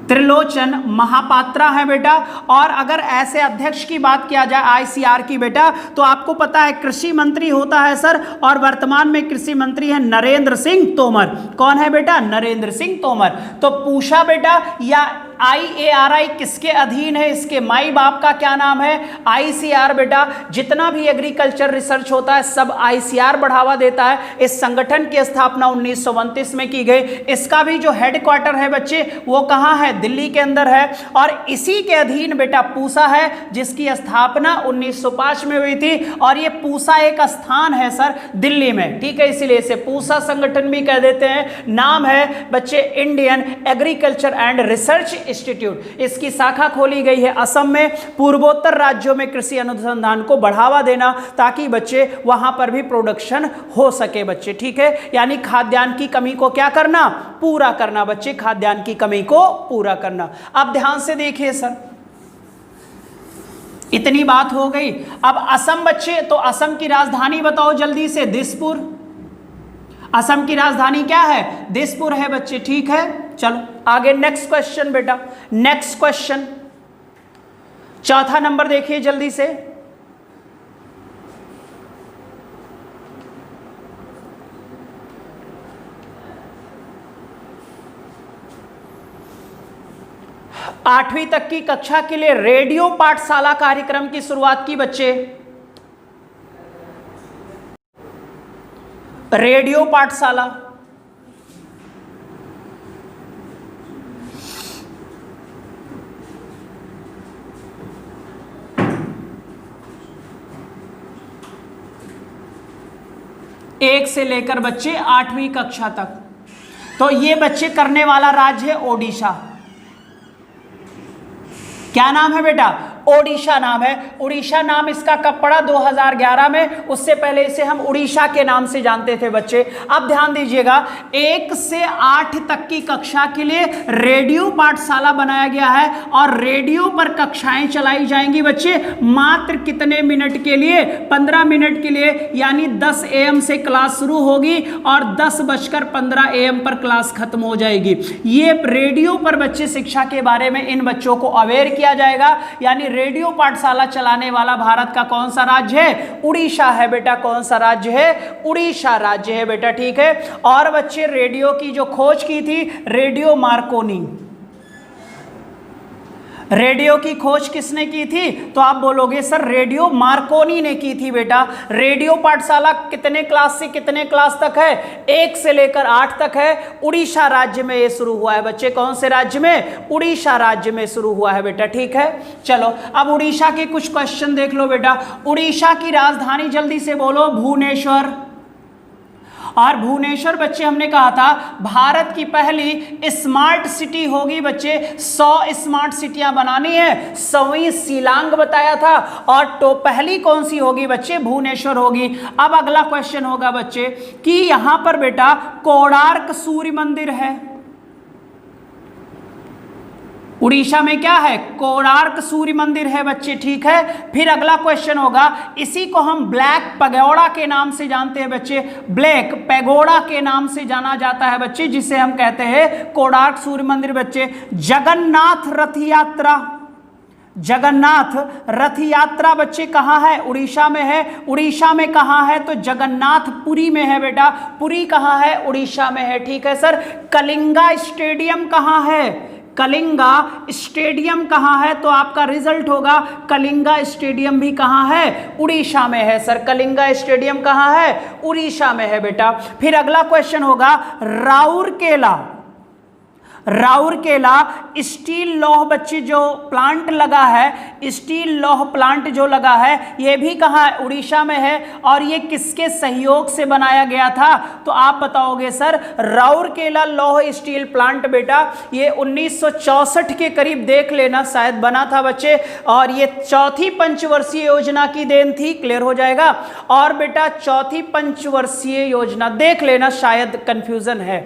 त्रिलोचन महापात्रा है बेटा। और अगर ऐसे अध्यक्ष की बात किया जाए ICAR की बेटा, तो आपको पता है कृषि मंत्री होता है सर, और वर्तमान में कृषि मंत्री है नरेंद्र सिंह तोमर। कौन है बेटा? नरेंद्र सिंह तोमर। तो पूछा बेटा या IARI किसके अधीन है, इसके माई बाप का क्या नाम है? ICAR बेटा। जितना भी एग्रीकल्चर रिसर्च होता है सब ICAR बढ़ावा देता है। इस संगठन की स्थापना 1929 में की गई। इसका भी जो हेडक्वार्टर है बच्चे वो कहाँ है? दिल्ली के अंदर है। और इसी के अधीन बेटा पूसा है, जिसकी स्थापना 1905 में हुई थी। और ये पूसा एक स्थान है सर दिल्ली में, ठीक है, इसीलिए इसे पूसा संगठन भी कह देते हैं। नाम है बच्चे Indian agriculture and research institute. इसकी शाखा खोली गई है असम में। पूर्वोत्तर राज्यों में कृषि अनुसंधान को बढ़ावा देना ताकि बच्चे वहां पर भी प्रोडक्शन हो सके बच्चे, ठीक है। यानी खाद्यान्न की कमी को क्या करना? पूरा करना बच्चे, खाद्यान्न की कमी को पूरा करना। अब ध्यान से देखिए सर, इतनी बात हो गई। अब असम बच्चे, तो असम की राजधानी बताओ जल्दी से। दिसपुर। असम की राजधानी क्या है? दिसपुर है बच्चे, ठीक है। चलो आगे नेक्स्ट क्वेश्चन बेटा, नेक्स्ट क्वेश्चन चौथा नंबर देखिए जल्दी से। आठवीं तक की कक्षा के लिए रेडियो पाठशाला कार्यक्रम की शुरुआत की बच्चे। रेडियो पाठशाला, एक से लेकर बच्चे 8वीं कक्षा तक। तो ये बच्चे करने वाला राज्य है ओडिशा। क्या नाम है बेटा? ओडिशा नाम है। उड़ीसा नाम इसका कब पड़ा? 2011 में। उससे पहले इसे हम उड़ीसा के नाम से जानते थे बच्चे। अब ध्यान दीजिएगा, 1 से 8 तक की कक्षा के लिए रेडियो पाठशाला बनाया गया है और रेडियो पर कक्षाएं चलाई जाएंगी बच्चे। मात्र कितने मिनट के लिए? 15 मिनट के लिए। यानी 10 AM से क्लास शुरू होगी और 10:15 AM पर क्लास खत्म हो जाएगी। ये रेडियो पर बच्चे शिक्षा के बारे में इन बच्चों को अवेयर किया जाएगा। यानी रेडियो पाठशाला चलाने वाला भारत का कौन सा राज्य है? उड़ीसा है बेटा। कौन सा राज्य है? उड़ीसा राज्य है बेटा, ठीक है। और बच्चे रेडियो की जो खोज की थी, रेडियो मार्कोनी। रेडियो की खोज किसने की थी? तो आप बोलोगे सर रेडियो मार्कोनी ने की थी बेटा। रेडियो पाठशाला कितने क्लास से कितने क्लास तक है? 1 से लेकर 8 तक है। उड़ीसा राज्य में ये शुरू हुआ है बच्चे। कौन से राज्य में? उड़ीसा राज्य में शुरू हुआ है बेटा, ठीक है। चलो अब उड़ीसा के कुछ क्वेश्चन देख लो बेटा। उड़ीसा की राजधानी जल्दी से बोलो। भुवनेश्वर। और भुवनेश्वर बच्चे हमने कहा था भारत की पहली स्मार्ट सिटी होगी बच्चे। 100 स्मार्ट सिटियां बनानी है। 100वीं शिलांग बताया था। और तो पहली कौन सी होगी बच्चे? भुवनेश्वर होगी। अब अगला क्वेश्चन होगा बच्चे कि यहां पर बेटा कोणार्क सूर्य मंदिर है। उड़ीसा में क्या है? कोणार्क सूर्य मंदिर है बच्चे, ठीक है। फिर अगला क्वेश्चन होगा, इसी को हम ब्लैक पैगोडा के नाम से जानते हैं बच्चे। ब्लैक पैगोडा के नाम से जाना जाता है बच्चे, जिसे हम कहते हैं कोणार्क सूर्य मंदिर बच्चे। जगन्नाथ रथ यात्रा। जगन्नाथ रथ यात्रा बच्चे कहाँ है? उड़ीसा में है। उड़ीसा में कहाँ है? तो जगन्नाथपुरी में है बेटा। पुरी कहाँ है? उड़ीसा में है, ठीक है सर। कलिंगा स्टेडियम कहाँ है? कलिंगा स्टेडियम कहाँ है? तो आपका रिजल्ट होगा कलिंगा स्टेडियम भी कहाँ है? उड़ीसा में है सर। कलिंगा स्टेडियम कहाँ है? उड़ीसा में है बेटा। फिर अगला क्वेश्चन होगा राउरकेला। राउरकेला स्टील लौह बच्चे जो प्लांट लगा है, स्टील लौह प्लांट जो लगा है ये भी कहाँ है, उड़ीसा में है। और ये किसके सहयोग से बनाया गया था, तो आप बताओगे सर राउरकेला लौह स्टील प्लांट बेटा ये 1964 के करीब देख लेना शायद बना था बच्चे, और ये चौथी पंचवर्षीय योजना की देन थी। क्लियर हो जाएगा। और बेटा चौथी पंचवर्षीय योजना देख लेना, शायद कंफ्यूजन है।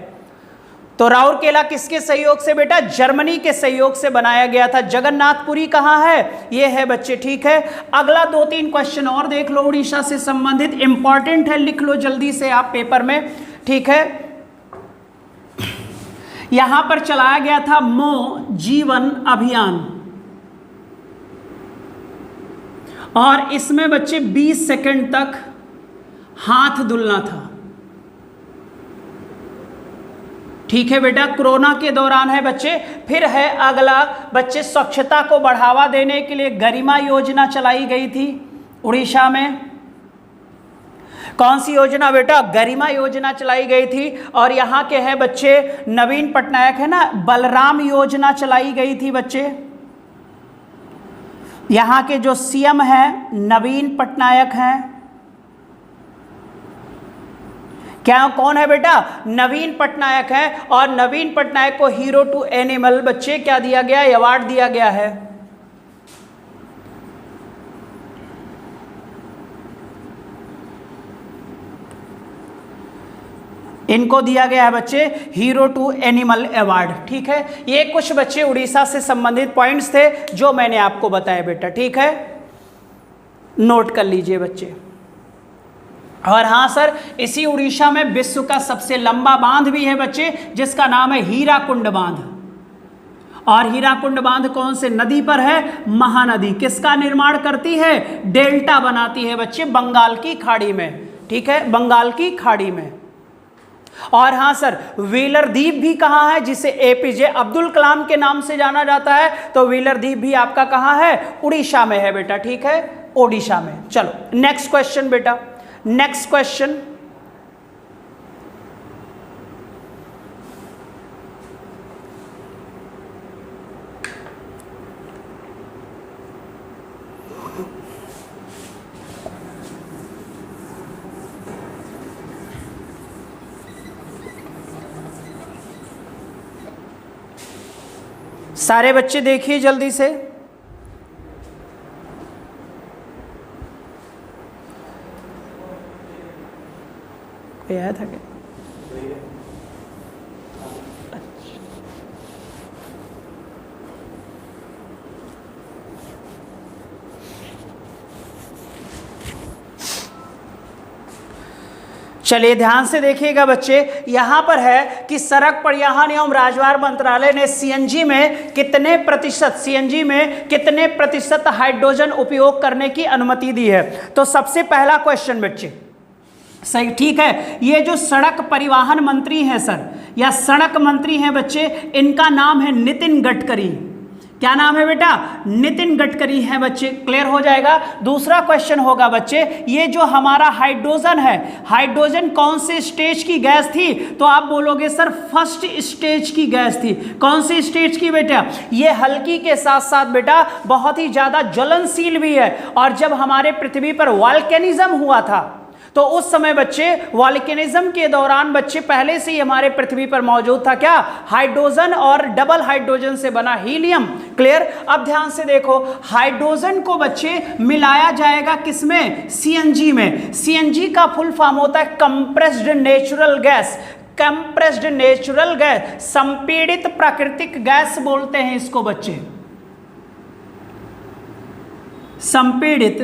तो राउरकेला किसके सहयोग से बेटा, जर्मनी के सहयोग से बनाया गया था। जगन्नाथपुरी कहाँ है, ये है बच्चे, ठीक है। अगला 2-3 क्वेश्चन और देख लो उड़ीसा से संबंधित, इंपॉर्टेंट है, लिख लो जल्दी से आप पेपर में, ठीक है। यहां पर चलाया गया था मो जीवन अभियान, और इसमें बच्चे 20 सेकंड तक हाथ धुलना था, ठीक है बेटा। कोरोना के दौरान है बच्चे। फिर है अगला बच्चे, स्वच्छता को बढ़ावा देने के लिए गरिमा योजना चलाई गई थी उड़ीसा में। कौन सी योजना बेटा, गरिमा योजना चलाई गई थी। और यहाँ के हैं बच्चे नवीन पटनायक है ना, बलराम योजना चलाई गई थी बच्चे। यहाँ के जो सीएम हैं नवीन पटनायक हैं। क्या कौन है बेटा, नवीन पटनायक है। और नवीन पटनायक को हीरो टू एनिमल बच्चे क्या दिया गया, अवार्ड दिया गया है। इनको दिया गया है बच्चे हीरो टू एनिमल अवार्ड, ठीक है। ये कुछ बच्चे उड़ीसा से संबंधित पॉइंट्स थे जो मैंने आपको बताया बेटा, ठीक है, नोट कर लीजिए बच्चे। और हाँ सर, इसी उड़ीसा में विश्व का सबसे लंबा बांध भी है बच्चे, जिसका नाम है हीराकुंड बांध। और हीराकुंड बांध कौन से नदी पर है, महानदी। किसका निर्माण करती है, डेल्टा बनाती है बच्चे, बंगाल की खाड़ी में, ठीक है, बंगाल की खाड़ी में। और हाँ सर, व्हीलर द्वीप भी कहाँ है, जिसे एपीजे अब्दुल कलाम के नाम से जाना जाता है। तो व्हीलर द्वीप भी आपका कहाँ है, उड़ीसा में है बेटा, ठीक है, ओडिशा में। चलो नेक्स्ट क्वेश्चन बेटा, नेक्स्ट क्वेश्चन। सारे बच्चे देखिए जल्दी से। कोई आया था क्या? चलिए ध्यान से देखिएगा बच्चे, यहाँ पर है कि सड़क परिवहन एवं राजमार्ग मंत्रालय ने सीएनजी में कितने प्रतिशत हाइड्रोजन उपयोग करने की अनुमति दी है। तो सबसे पहला क्वेश्चन बच्चे, सही, ठीक है, ये जो सड़क परिवहन मंत्री हैं सर, या सड़क मंत्री हैं बच्चे, इनका नाम है नितिन गडकरी। क्या नाम है बेटा, नितिन गडकरी है बच्चे। क्लियर हो जाएगा। दूसरा क्वेश्चन होगा बच्चे, ये जो हमारा हाइड्रोजन है, हाइड्रोजन कौन से स्टेज की गैस थी, तो आप बोलोगे सर फर्स्ट स्टेज की गैस थी। कौन सी स्टेज की बेटा, ये हल्की के साथ साथ बेटा बहुत ही ज्यादा ज्वलनशील भी है। और जब हमारे पृथ्वी पर वॉल्केनिज्म हुआ था, तो उस समय बच्चे वॉल्केनिज्म के दौरान बच्चे पहले से ही हमारे पृथ्वी पर मौजूद था क्या, हाइड्रोजन और डबल हाइड्रोजन से बना हीलियम। क्लियर। अब ध्यान से देखो, हाइड्रोजन को बच्चे मिलाया जाएगा किसमें, सीएनजी में। सीएनजी का फुल फॉर्म होता है compressed natural gas. Compressed natural gas, संपीड़ित प्राकृतिक गैस बोलते हैं इसको बच्चे, संपीड़ित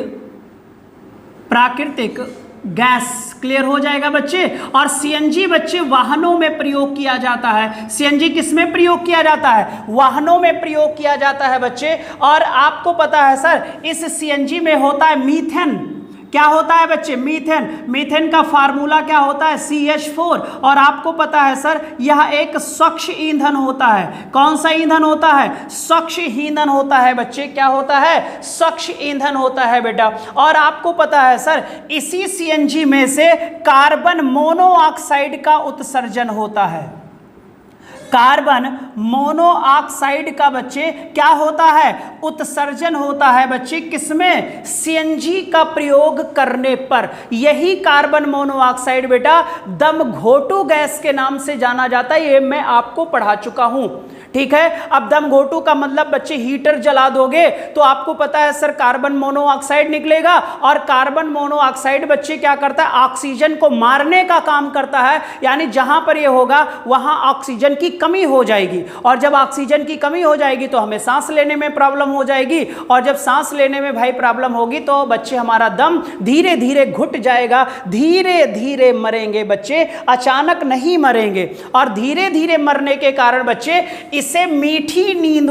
प्राकृतिक गैस। क्लियर हो जाएगा बच्चे। और सीएनजी बच्चे वाहनों में प्रयोग किया जाता है। सीएनजी किस में प्रयोग किया जाता है, वाहनों में प्रयोग किया जाता है बच्चे। और आपको पता है सर, इस सीएनजी में होता है मीथेन। क्या होता है बच्चे, मीथेन। मीथेन का फार्मूला क्या होता है, CH4। और आपको पता है सर, यह एक स्वच्छ ईंधन होता है। कौन सा ईंधन होता है, स्वच्छ ईंधन होता है बच्चे। क्या होता है, स्वच्छ ईंधन होता है बेटा। और आपको पता है सर, इसी सीएनजी में से कार्बन मोनोऑक्साइड का उत्सर्जन होता है। कार्बन मोनोऑक्साइड का बच्चे क्या होता है, उत्सर्जन होता है बच्चे किसमें, सीएनजी का प्रयोग करने पर। यही कार्बन मोनोऑक्साइड बेटा दम घोटू गैस के नाम से जाना जाता है, ये मैं आपको पढ़ा चुका हूं, ठीक है। अब दम घोटू का मतलब बच्चे हीटर जला दोगे तो आपको पता है सर कार्बन मोनोऑक्साइड निकलेगा, और कार्बन मोनोऑक्साइड बच्चे क्या करता है, ऑक्सीजन को मारने का काम करता है, यानी जहां पर ये होगा वहां ऑक्सीजन की कमी हो जाएगी, और जब ऑक्सीजन की कमी हो जाएगी तो हमें सांस लेने में प्रॉब्लम हो जाएगी, और जब सांस लेने में भाई प्रॉब्लम होगी तो बच्चे हमारा दम धीरे धीरे घुट जाएगा, धीरे धीरे मरेंगे बच्चे, अचानक नहीं मरेंगे। और धीरे धीरे मरने के कारण बच्चे इसे मीठी नींद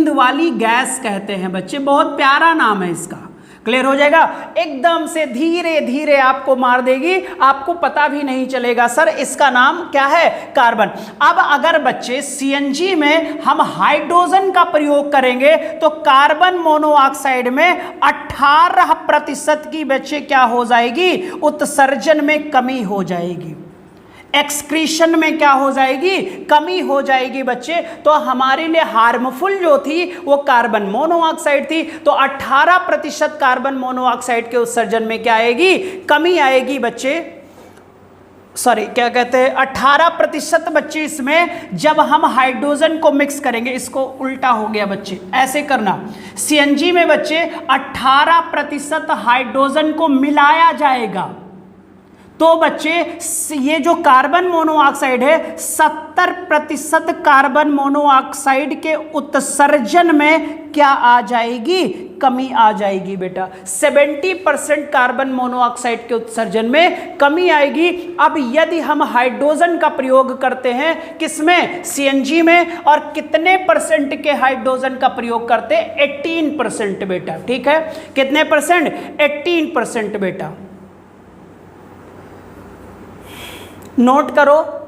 वाली गैस कहते हैं बच्चे, बहुत प्यारा नाम है इसका। क्लियर हो जाएगा, एकदम से धीरे धीरे आपको मार देगी, आपको पता भी नहीं चलेगा सर इसका नाम क्या है, कार्बन। अब अगर बच्चे सीएनजी में हम हाइड्रोजन का प्रयोग करेंगे तो कार्बन मोनोऑक्साइड में 18% की बच्चे क्या हो जाएगी, उत्सर्जन में कमी हो जाएगी, एक्सक्रीशन में क्या हो जाएगी, कमी हो जाएगी बच्चे। तो हमारे लिए हार्मफुल जो थी वो कार्बन मोनोऑक्साइड थी, तो 18% कार्बन मोनोऑक्साइड के उत्सर्जन में क्या आएगी, कमी आएगी बच्चे, सॉरी क्या कहते हैं 18% बच्चे इसमें जब हम हाइड्रोजन को मिक्स करेंगे, इसको उल्टा हो गया बच्चे, ऐसे करना, सीएनजी में बच्चे 18% हाइड्रोजन को मिलाया जाएगा, तो बच्चे ये जो कार्बन मोनोऑक्साइड है 70% कार्बन मोनोऑक्साइड के उत्सर्जन में क्या आ जाएगी, कमी आ जाएगी बेटा, 70% कार्बन मोनोऑक्साइड के उत्सर्जन में कमी आएगी। अब यदि हम हाइड्रोजन का प्रयोग करते हैं किसमें, सीएनजी में, और कितने परसेंट के हाइड्रोजन का प्रयोग करते हैं, 18% बेटा, ठीक है, कितने परसेंट, 18% बेटा, नोट करो।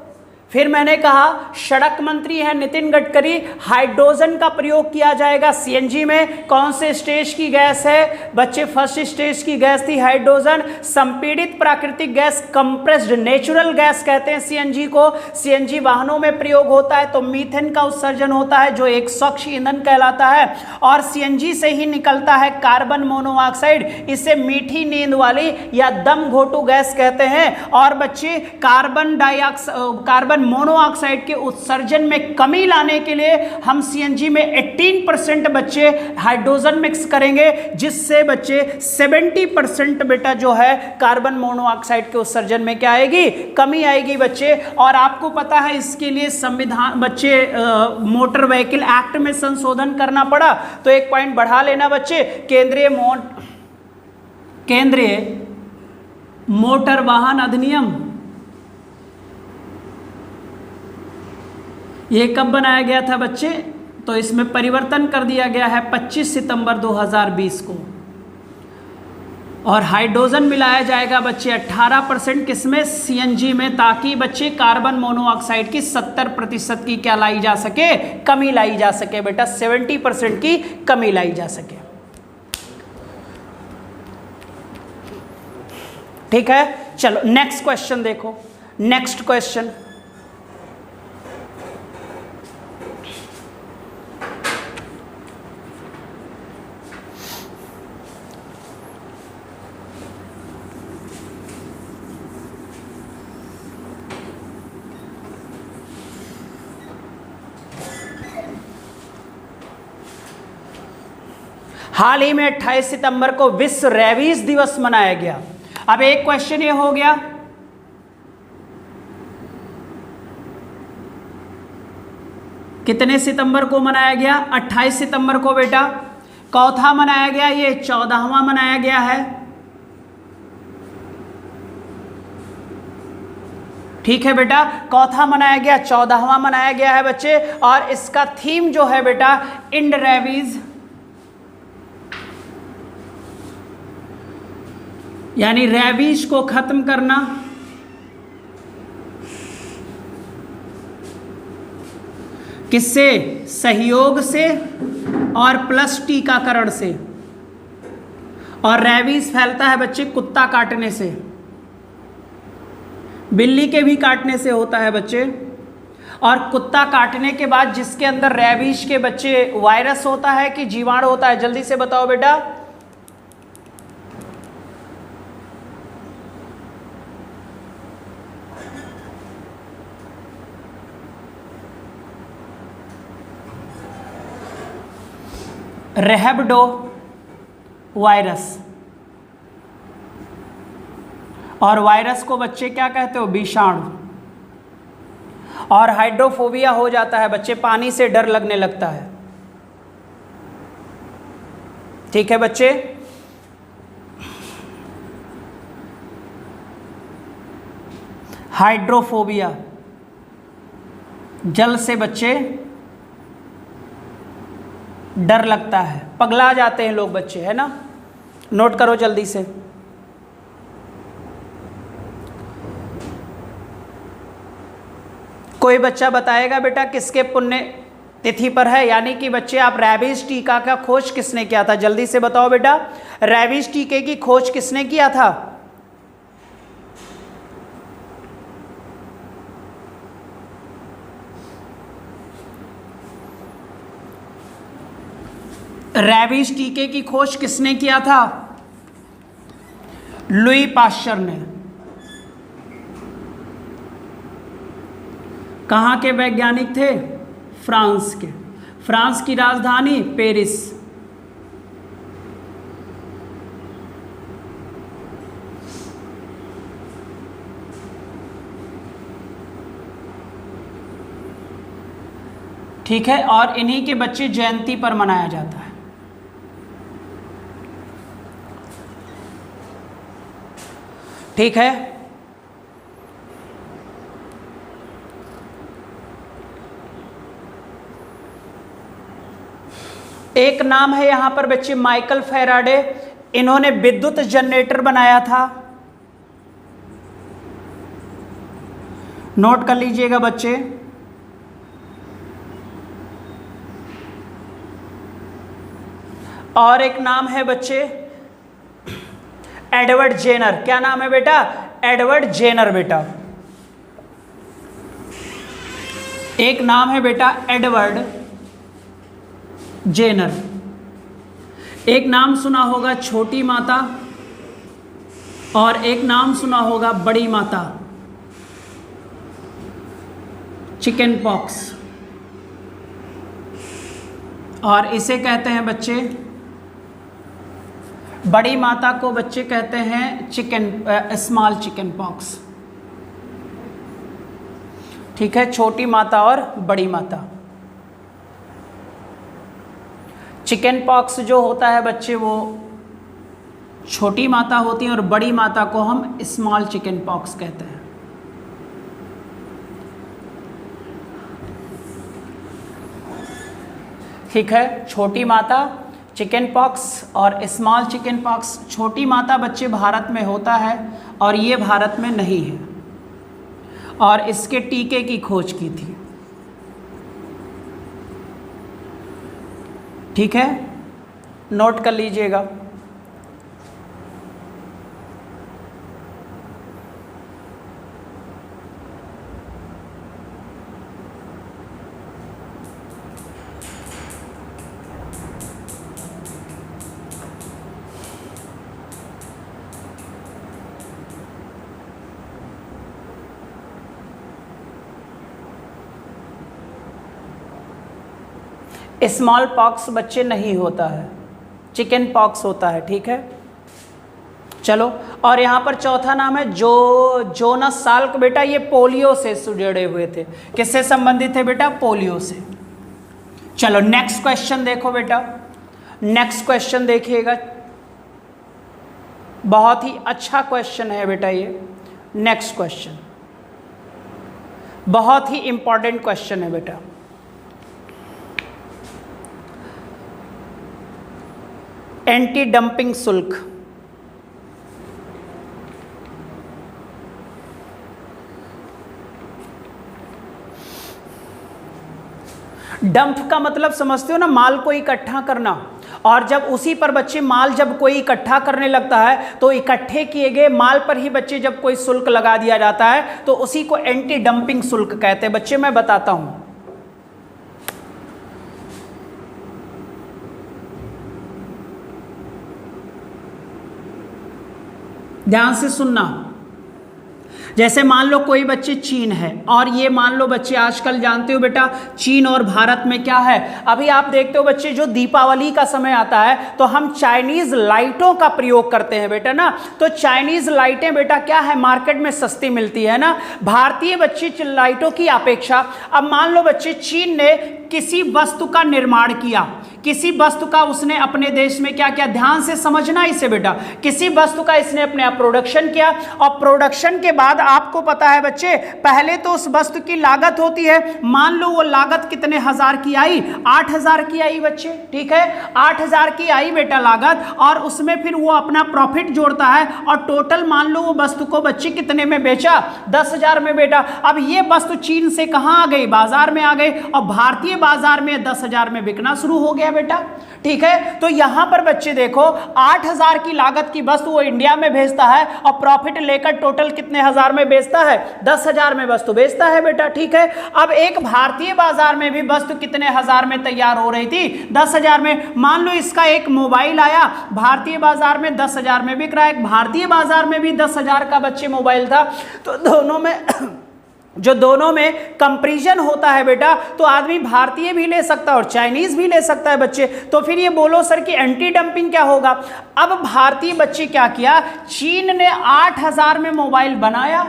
फिर मैंने कहा सड़क मंत्री है नितिन गडकरी, हाइड्रोजन का प्रयोग किया जाएगा सीएनजी में, कौन से स्टेज की गैस है बच्चे, फर्स्ट स्टेज की गैस थी हाइड्रोजन, संपीड़ित प्राकृतिक गैस, कंप्रेस्ड नेचुरल गैस कहते हैं सीएनजी को। सीएनजी वाहनों में प्रयोग होता है तो मीथेन का उत्सर्जन होता है जो एक स्वच्छ ईंधन कहलाता है, और सीएनजी से ही निकलता है कार्बन मोनोऑक्साइड, इसे मीठी नींद वाली या दम घोटू गैस कहते हैं। और बच्चे कार्बन मोनोऑक्साइड के उत्सर्जन में कमी लाने के लिए हम सीएनजी में 18% बच्चे हाइड्रोजन मिक्स करेंगे, जिससे बच्चे 70% बेटा जो है कार्बन मोनोऑक्साइड के उत्सर्जन में क्या आएगी, कमी आएगी बच्चे। और आपको पता है इसके लिए संविधान बच्चे मोटर व्हीकल एक्ट में संशोधन करना पड़ा, तो एक पॉइंट बढ़ा लेना बच्चे, केंद्रीय मोटर वाहन अधिनियम ये कब बनाया गया था बच्चे, तो इसमें परिवर्तन कर दिया गया है 25 सितंबर 2020 को, और हाइड्रोजन मिलाया जाएगा बच्चे 18% किसमें, सीएनजी में, ताकि बच्चे कार्बन मोनोऑक्साइड की 70% की क्या लाई जा सके, कमी लाई जा सके बेटा, 70% की कमी लाई जा सके, ठीक है। चलो नेक्स्ट क्वेश्चन देखो, नेक्स्ट क्वेश्चन, हाल ही में 28 सितंबर को विश्व रेबीज दिवस मनाया गया। अब एक क्वेश्चन ये हो गया, कितने सितंबर को मनाया गया, 28 सितंबर को बेटा, चौथा मनाया गया, ये 14वां मनाया गया है, ठीक है बेटा, चौथा मनाया गया, 14वां मनाया गया है बच्चे। और इसका थीम जो है बेटा इंड रेबीज, यानी रेबीज को खत्म करना, किससे, सहयोग से और प्लस टीकाकरण से। और रेबीज फैलता है बच्चे कुत्ता काटने से, बिल्ली के भी काटने से होता है बच्चे। और कुत्ता काटने के बाद जिसके अंदर रैबिश के बच्चे वायरस होता है कि जीवाणु होता है, जल्दी से बताओ बेटा। रेहब्डो वायरस। और वायरस को बच्चे क्या कहते हो? विषाणु। और हाइड्रोफोबिया हो जाता है बच्चे, पानी से डर लगने लगता है। ठीक है बच्चे। हाइड्रोफोबिया, जल से बच्चे डर लगता है, पगला जाते हैं लोग बच्चे, है ना। नोट करो जल्दी से। कोई बच्चा बताएगा बेटा किसके पुण्य तिथि पर है, यानी कि बच्चे आप रैबिस टीका का खोज किसने किया था? जल्दी से बताओ बेटा, रैबिस टीके की खोज किसने किया था? रैबिस टीके की खोज किसने किया था? लुई पाश्चर ने। कहाँ के वैज्ञानिक थे? फ्रांस के। फ्रांस की राजधानी पेरिस। ठीक है, और इन्हीं के बच्चे जयंती पर मनाया जाता है। ठीक है, एक नाम है यहां पर बच्चे माइकल फैराडे, इन्होंने विद्युत जनरेटर बनाया था। नोट कर लीजिएगा बच्चे। और एक नाम है बच्चे एडवर्ड जेनर। क्या नाम है बेटा? एडवर्ड जेनर बेटा। एक नाम है बेटा एडवर्ड जेनर। एक नाम सुना होगा छोटी माता, और एक नाम सुना होगा बड़ी माता, चिकन पॉक्स। और इसे कहते हैं बच्चे, बड़ी माता को बच्चे कहते हैं स्मॉल चिकन पॉक्स। ठीक है, छोटी माता और बड़ी माता। चिकन पॉक्स जो होता है बच्चे वो छोटी माता होती है, और बड़ी माता को हम स्मॉल चिकन पॉक्स कहते हैं। ठीक है, छोटी माता चिकन पॉक्स और स्मॉल चिकन पॉक्स। छोटी माता बच्चे भारत में होता है और ये भारत में नहीं है, और इसके टीके की खोज की थी। ठीक है, नोट कर लीजिएगा। स्मॉल पॉक्स बच्चे नहीं होता है, चिकन पॉक्स होता है। ठीक है, चलो। और यहाँ पर चौथा नाम है जोनास साल्क। बेटा ये पोलियो से जुड़े हुए थे। किससे संबंधित थे बेटा? पोलियो से। चलो नेक्स्ट क्वेश्चन देखो बेटा, नेक्स्ट क्वेश्चन देखिएगा, बहुत ही अच्छा क्वेश्चन है बेटा ये। नेक्स्ट क्वेश्चन बहुत ही इंपॉर्टेंट क्वेश्चन है बेटा। एंटी डंपिंग शुल्क। डंप का मतलब समझते हो ना, माल को इकट्ठा करना। और जब उसी पर बच्चे माल जब कोई इकट्ठा करने लगता है तो इकट्ठे किए गए माल पर ही बच्चे जब कोई शुल्क लगा दिया जाता है तो उसी को एंटी डंपिंग शुल्क कहते हैं। बच्चे मैं बताता हूं, ध्यान से सुनना। जैसे मान लो कोई बच्चे चीन है, और ये मान लो बच्चे आजकल जानते हो बेटा चीन और भारत में क्या है, अभी आप देखते हो बच्चे जो दीपावली का समय आता है तो हम चाइनीज लाइटों का प्रयोग करते हैं बेटा ना। तो चाइनीज लाइटें बेटा क्या है, मार्केट में सस्ती मिलती है ना भारतीय बच्चे लाइटों की अपेक्षा। अब मान लो बच्चे चीन ने किसी वस्तु का निर्माण किया, किसी वस्तु का उसने अपने देश में क्या किया, ध्यान से समझना इसे बेटा, किसी वस्तु का इसने अपने आप प्रोडक्शन किया, और प्रोडक्शन के बाद आपको पता है बच्चे पहले तो उस वस्तु की लागत होती है, मान लो वो लागत कितने हजार की आई, 8,000 की आई बच्चे, ठीक है 8,000 की आई बेटा लागत, और उसमें फिर वो अपना प्रॉफिट जोड़ता है और टोटल मान लो वो वस्तु को बच्चे कितने में बेचा, 10,000 में बेटा। अब ये वस्तु चीन से कहां आ गई, बाजार में आ गई, और भारतीय बाजार में 10,000 में बिकना शुरू हो गया बेटा, ठीक है। तो यहां पर बच्चे देखो 8,000 की लागत की वस्तु वो इंडिया में भेजता है और प्रॉफिट लेकर टोटल कितने हजार में बेचता है, 10,000 में वस्तु बेचता है बेटा, ठीक है। अब एक भारतीय बाजार में भी वस्तु कितने हजार में तैयार हो रही थी, 10,000 में। मान लो इसका एक मोबाइल आया, भारतीय बाजार में 10,000 में बिक रहा है, भारतीय बाजार में भी 10,000 का बच्चे मोबाइल था, तो दोनों में जो दोनों में कंपैरिजन होता है बेटा तो आदमी भारतीय भी ले सकता है और चाइनीज भी ले सकता है बच्चे। तो फिर ये बोलो सर कि एंटी डंपिंग क्या होगा। अब भारतीय बच्चे क्या किया, चीन ने 8,000 में मोबाइल बनाया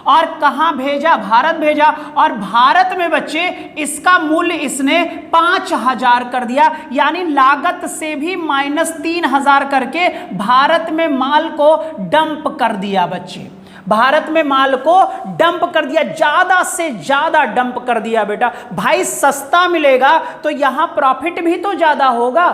और कहां भेजा, भारत भेजा, और भारत में बच्चे इसका मूल्य इसने 5,000 कर दिया, यानी लागत से भी -3,000 करके भारत में माल को डंप कर दिया बच्चे, भारत में माल को डंप कर दिया, ज्यादा से ज्यादा डंप कर दिया बेटा। भाई सस्ता मिलेगा तो यहां प्रॉफिट भी तो ज्यादा होगा।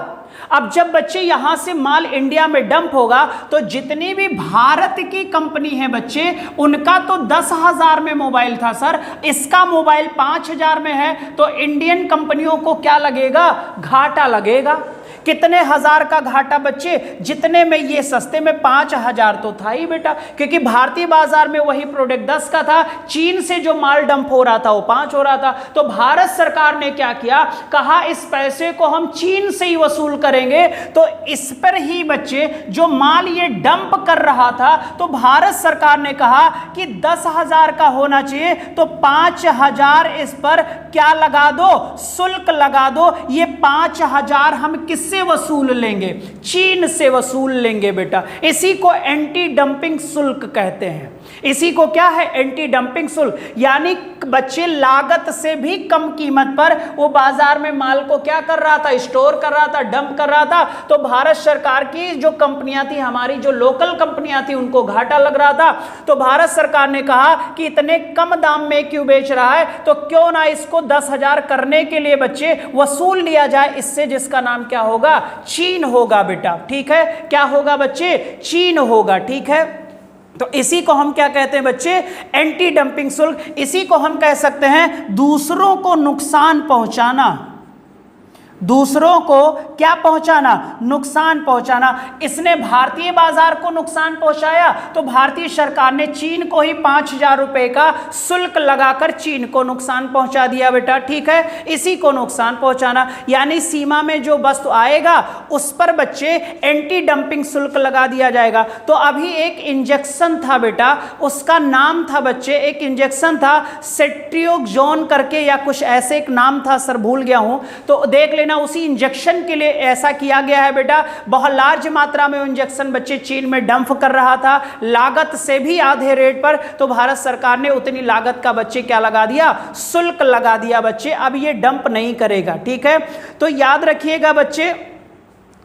अब जब बच्चे यहां से माल इंडिया में डंप होगा तो जितनी भी भारत की कंपनी है बच्चे उनका तो 10,000 में मोबाइल था सर, इसका मोबाइल 5,000 में है, तो इंडियन कंपनियों को क्या लगेगा, घाटा लगेगा। कितने हजार का घाटा बच्चे, जितने में ये सस्ते में 5,000 तो था ही बेटा, क्योंकि भारतीय बाजार में वही प्रोडक्ट 10 का था, चीन से जो माल डंप हो रहा था वो 5 हो रहा था। तो भारत सरकार ने क्या किया, कहा इस पैसे को हम चीन से ही वसूल करेंगे। तो इस पर ही बच्चे जो माल ये डंप कर रहा था तो भारत सरकार ने कहा कि 10,000 का होना चाहिए, तो 5,000 इस पर क्या लगा दो, शुल्क लगा दो। ये 5,000 हम किससे वसूल लेंगे, चीन से वसूल लेंगे बेटा। इसी को एंटी डंपिंग शुल्क कहते हैं, इसी को क्या है, एंटी डंपिंग शुल्क। यानी बच्चे लागत से भी कम कीमत पर वो बाजार में माल को क्या कर रहा था, स्टोर कर रहा था, डंप कर रहा था। तो भारत सरकार की जो कंपनियां थी, हमारी जो लोकल कंपनियां थी, उनको घाटा लग रहा था। तो भारत सरकार ने कहा कि इतने कम दाम में क्यों बेच रहा है, तो क्यों ना इसको 10,000 करने के लिए बच्चे वसूल लिया जाए इससे, जिसका नाम क्या होगा, चीन होगा बेटा, ठीक है। क्या होगा बच्चे, चीन होगा, ठीक है। तो इसी को हम क्या कहते हैं बच्चे, एंटी डंपिंग शुल्क। इसी को हम कह सकते हैं दूसरों को नुकसान पहुंचाना, दूसरों को क्या पहुंचाना, नुकसान पहुंचाना। इसने भारतीय बाजार को नुकसान पहुंचाया तो भारतीय सरकार ने चीन को ही 5,000 रुपए का शुल्क लगाकर चीन को नुकसान पहुंचा दिया बेटा, ठीक है। इसी को नुकसान पहुंचाना, यानी सीमा में जो वस्तु आएगा उस पर बच्चे एंटी डंपिंग शुल्क लगा दिया जाएगा। तो अभी एक इंजेक्शन था बेटा, उसका नाम था बच्चे, एक इंजेक्शन था सेट्रियोक्सोन करके या कुछ ऐसे एक नाम था सर, भूल गया हूं, तो देख लेना। उसी इंजेक्शन के लिए ऐसा किया गया है बेटा, बहुत लार्ज मात्रा में इंजेक्शन बच्चे चीन में डंप कर रहा था, लागत से भी आधे रेट पर। तो भारत सरकार ने उतनी लागत का बच्चे क्या लगा दिया, शुल्क लगा दिया बच्चे। अब ये डंप नहीं करेगा, ठीक है। तो याद रखिएगा बच्चे,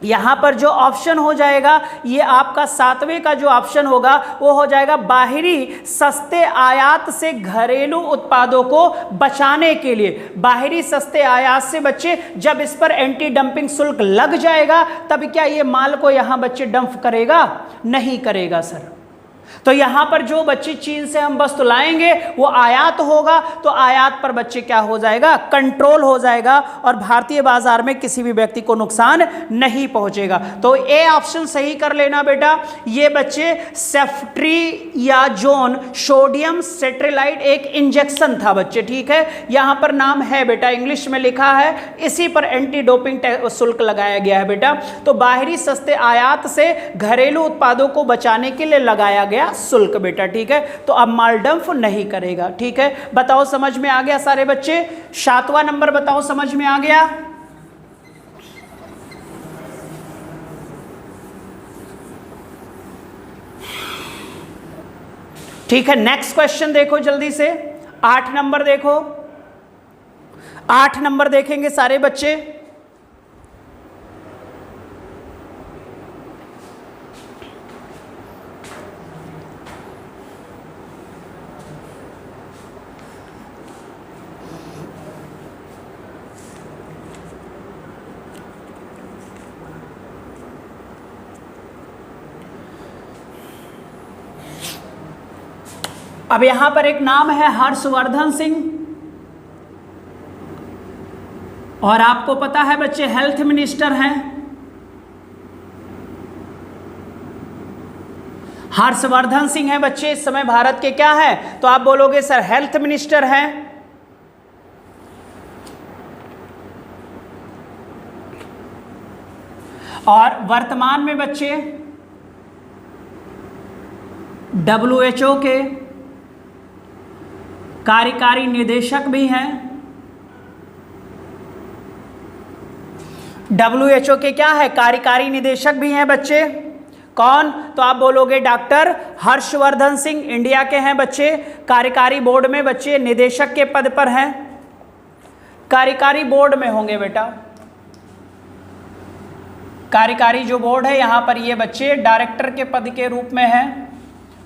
यहां पर जो ऑप्शन हो जाएगा ये आपका 7वें का जो ऑप्शन होगा वो हो जाएगा बाहरी सस्ते आयात से घरेलू उत्पादों को बचाने के लिए। बाहरी सस्ते आयात से बच्चे जब इस पर एंटी डंपिंग शुल्क लग जाएगा तब क्या ये माल को यहां बच्चे डंप करेगा, नहीं करेगा सर, तो यहां पर जो बच्चे चीन से हम वस्तु लाएंगे वो आयात होगा, तो आयात पर बच्चे क्या हो जाएगा, कंट्रोल हो जाएगा और भारतीय बाजार में किसी भी व्यक्ति को नुकसान नहीं पहुंचेगा। तो ए ऑप्शन सही कर लेना बेटा। ये बच्चे सेफ्ट्रियाजोन सोडियम सेट्रेलाइट एक इंजेक्शन था बच्चे, ठीक है, यहां पर नाम है बेटा, इंग्लिश में लिखा है, इसी पर एंटी डोपिंग शुल्क लगाया गया है बेटा। तो बाहरी सस्ते आयात से घरेलू उत्पादों को बचाने के लिए लगाया गया शुल्क बेटा, ठीक है। तो अब माल डंप नहीं करेगा, ठीक है। बताओ समझ में आ गया सारे बच्चे? 7वां नंबर बताओ समझ में आ गया? ठीक है, नेक्स्ट क्वेश्चन देखो जल्दी से, 8 नंबर देखो, 8 नंबर देखेंगे सारे बच्चे। अब यहां पर एक नाम है हर्षवर्धन सिंह, और आपको पता है बच्चे हेल्थ मिनिस्टर हैं। हर्षवर्धन सिंह है बच्चे इस समय भारत के क्या है, तो आप बोलोगे सर हेल्थ मिनिस्टर हैं। और वर्तमान में बच्चे WHO के कार्यकारी निदेशक भी हैं। WHO के क्या है, कार्यकारी निदेशक भी हैं बच्चे। कौन, तो आप बोलोगे डॉक्टर हर्षवर्धन सिंह इंडिया के हैं बच्चे, कार्यकारी बोर्ड में बच्चे निदेशक के पद पर हैं, कार्यकारी बोर्ड में होंगे बेटा। कार्यकारी जो बोर्ड है यहां पर ये बच्चे डायरेक्टर के पद के रूप में हैं,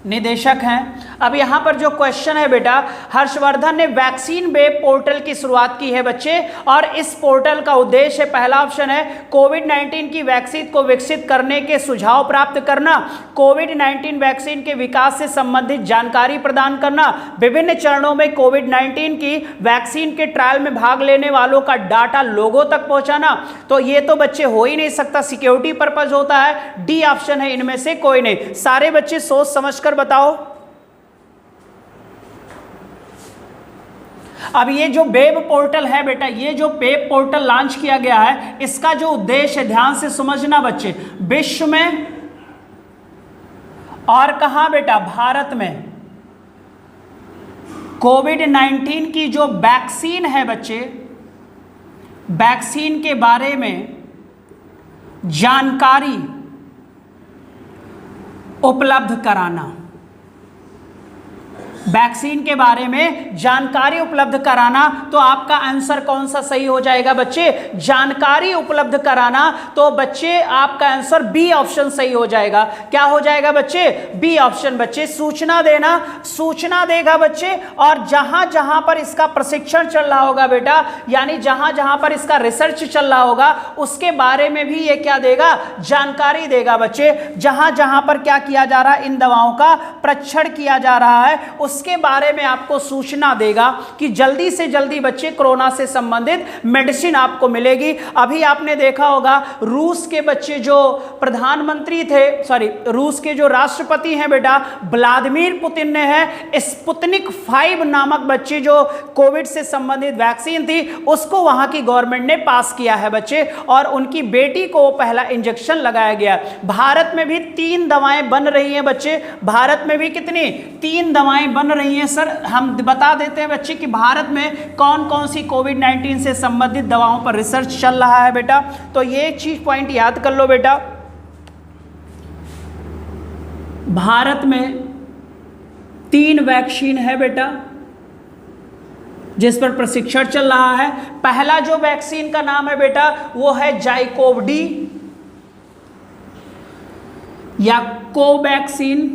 निदेशक हैं। अब यहां पर जो क्वेश्चन है बेटा, हर्षवर्धन ने वैक्सीन वेब पोर्टल की शुरुआत की है बच्चे, और इस पोर्टल का उद्देश्य, पहला ऑप्शन है कोविड-19 की वैक्सीन को विकसित करने के सुझाव प्राप्त करना, कोविड-19 वैक्सीन के विकास से संबंधित जानकारी प्रदान करना, विभिन्न चरणों में कोविड-19 की वैक्सीन के ट्रायल में भाग लेने वालों का डाटा लोगों तक पहुंचाना। तो ये तो बच्चे हो ही नहीं सकता, सिक्योरिटी पर्पज होता है। डी ऑप्शन है, इनमें से कोई नहीं। सारे बच्चे सोच समझकर बताओ। अब ये जो वेब पोर्टल है बेटा, ये जो वेब पोर्टल लॉन्च किया गया है, इसका जो उद्देश्य है ध्यान से समझना बच्चे, विश्व में और कहां बेटा, भारत में कोविड-19 की जो वैक्सीन है बच्चे, वैक्सीन के बारे में जानकारी उपलब्ध कराना, वैक्सीन के बारे में जानकारी उपलब्ध कराना। तो आपका आंसर कौन सा सही हो जाएगा बच्चे, जानकारी उपलब्ध कराना। तो बच्चे आपका आंसर बी ऑप्शन सही हो जाएगा। क्या हो जाएगा बच्चे, बी ऑप्शन बच्चे। सूचना देना, सूचना देगा बच्चे, और जहां जहां पर इसका प्रशिक्षण चल रहा होगा बेटा, यानी जहां जहां पर इसका रिसर्च चल रहा होगा उसके बारे में भी ये क्या देगा, जानकारी देगा बच्चे। जहां जहां पर क्या किया जा रहा है, इन दवाओं का परीक्षण किया जा रहा है, उसके बारे में आपको सूचना देगा कि जल्दी से जल्दी बच्चे कोरोना से संबंधित मेडिसिन आपको मिलेगी। अभी आपने देखा होगा रूस के बच्चे जो प्रधानमंत्री थे, सॉरी रूस के जो राष्ट्रपति हैं बेटा व्लादिमीर पुतिन ने है स्पुतनिक 5 नामक बच्चे जो कोविड से संबंधित वैक्सीन थी उसको वहां की गवर्नमेंट ने पास किया है बच्चे, और उनकी बेटी को पहला इंजेक्शन लगाया गया। भारत में भी 3 दवाएं बन रही हैं बच्चे, भारत में भी कितनी, 3 दवाएं बन रही हैं। सर हम बता देते हैं बच्चे कि भारत में कौन कौन सी कोविड-19 से संबंधित दवाओं पर रिसर्च चल रहा है बेटा। तो ये एक चीज पॉइंट याद कर लो बेटा, भारत में 3 वैक्सीन है बेटा जिस पर प्रशिक्षण चल रहा है। पहला जो वैक्सीन का नाम है बेटा वो है जाइकोव डी या कोवैक्सीन,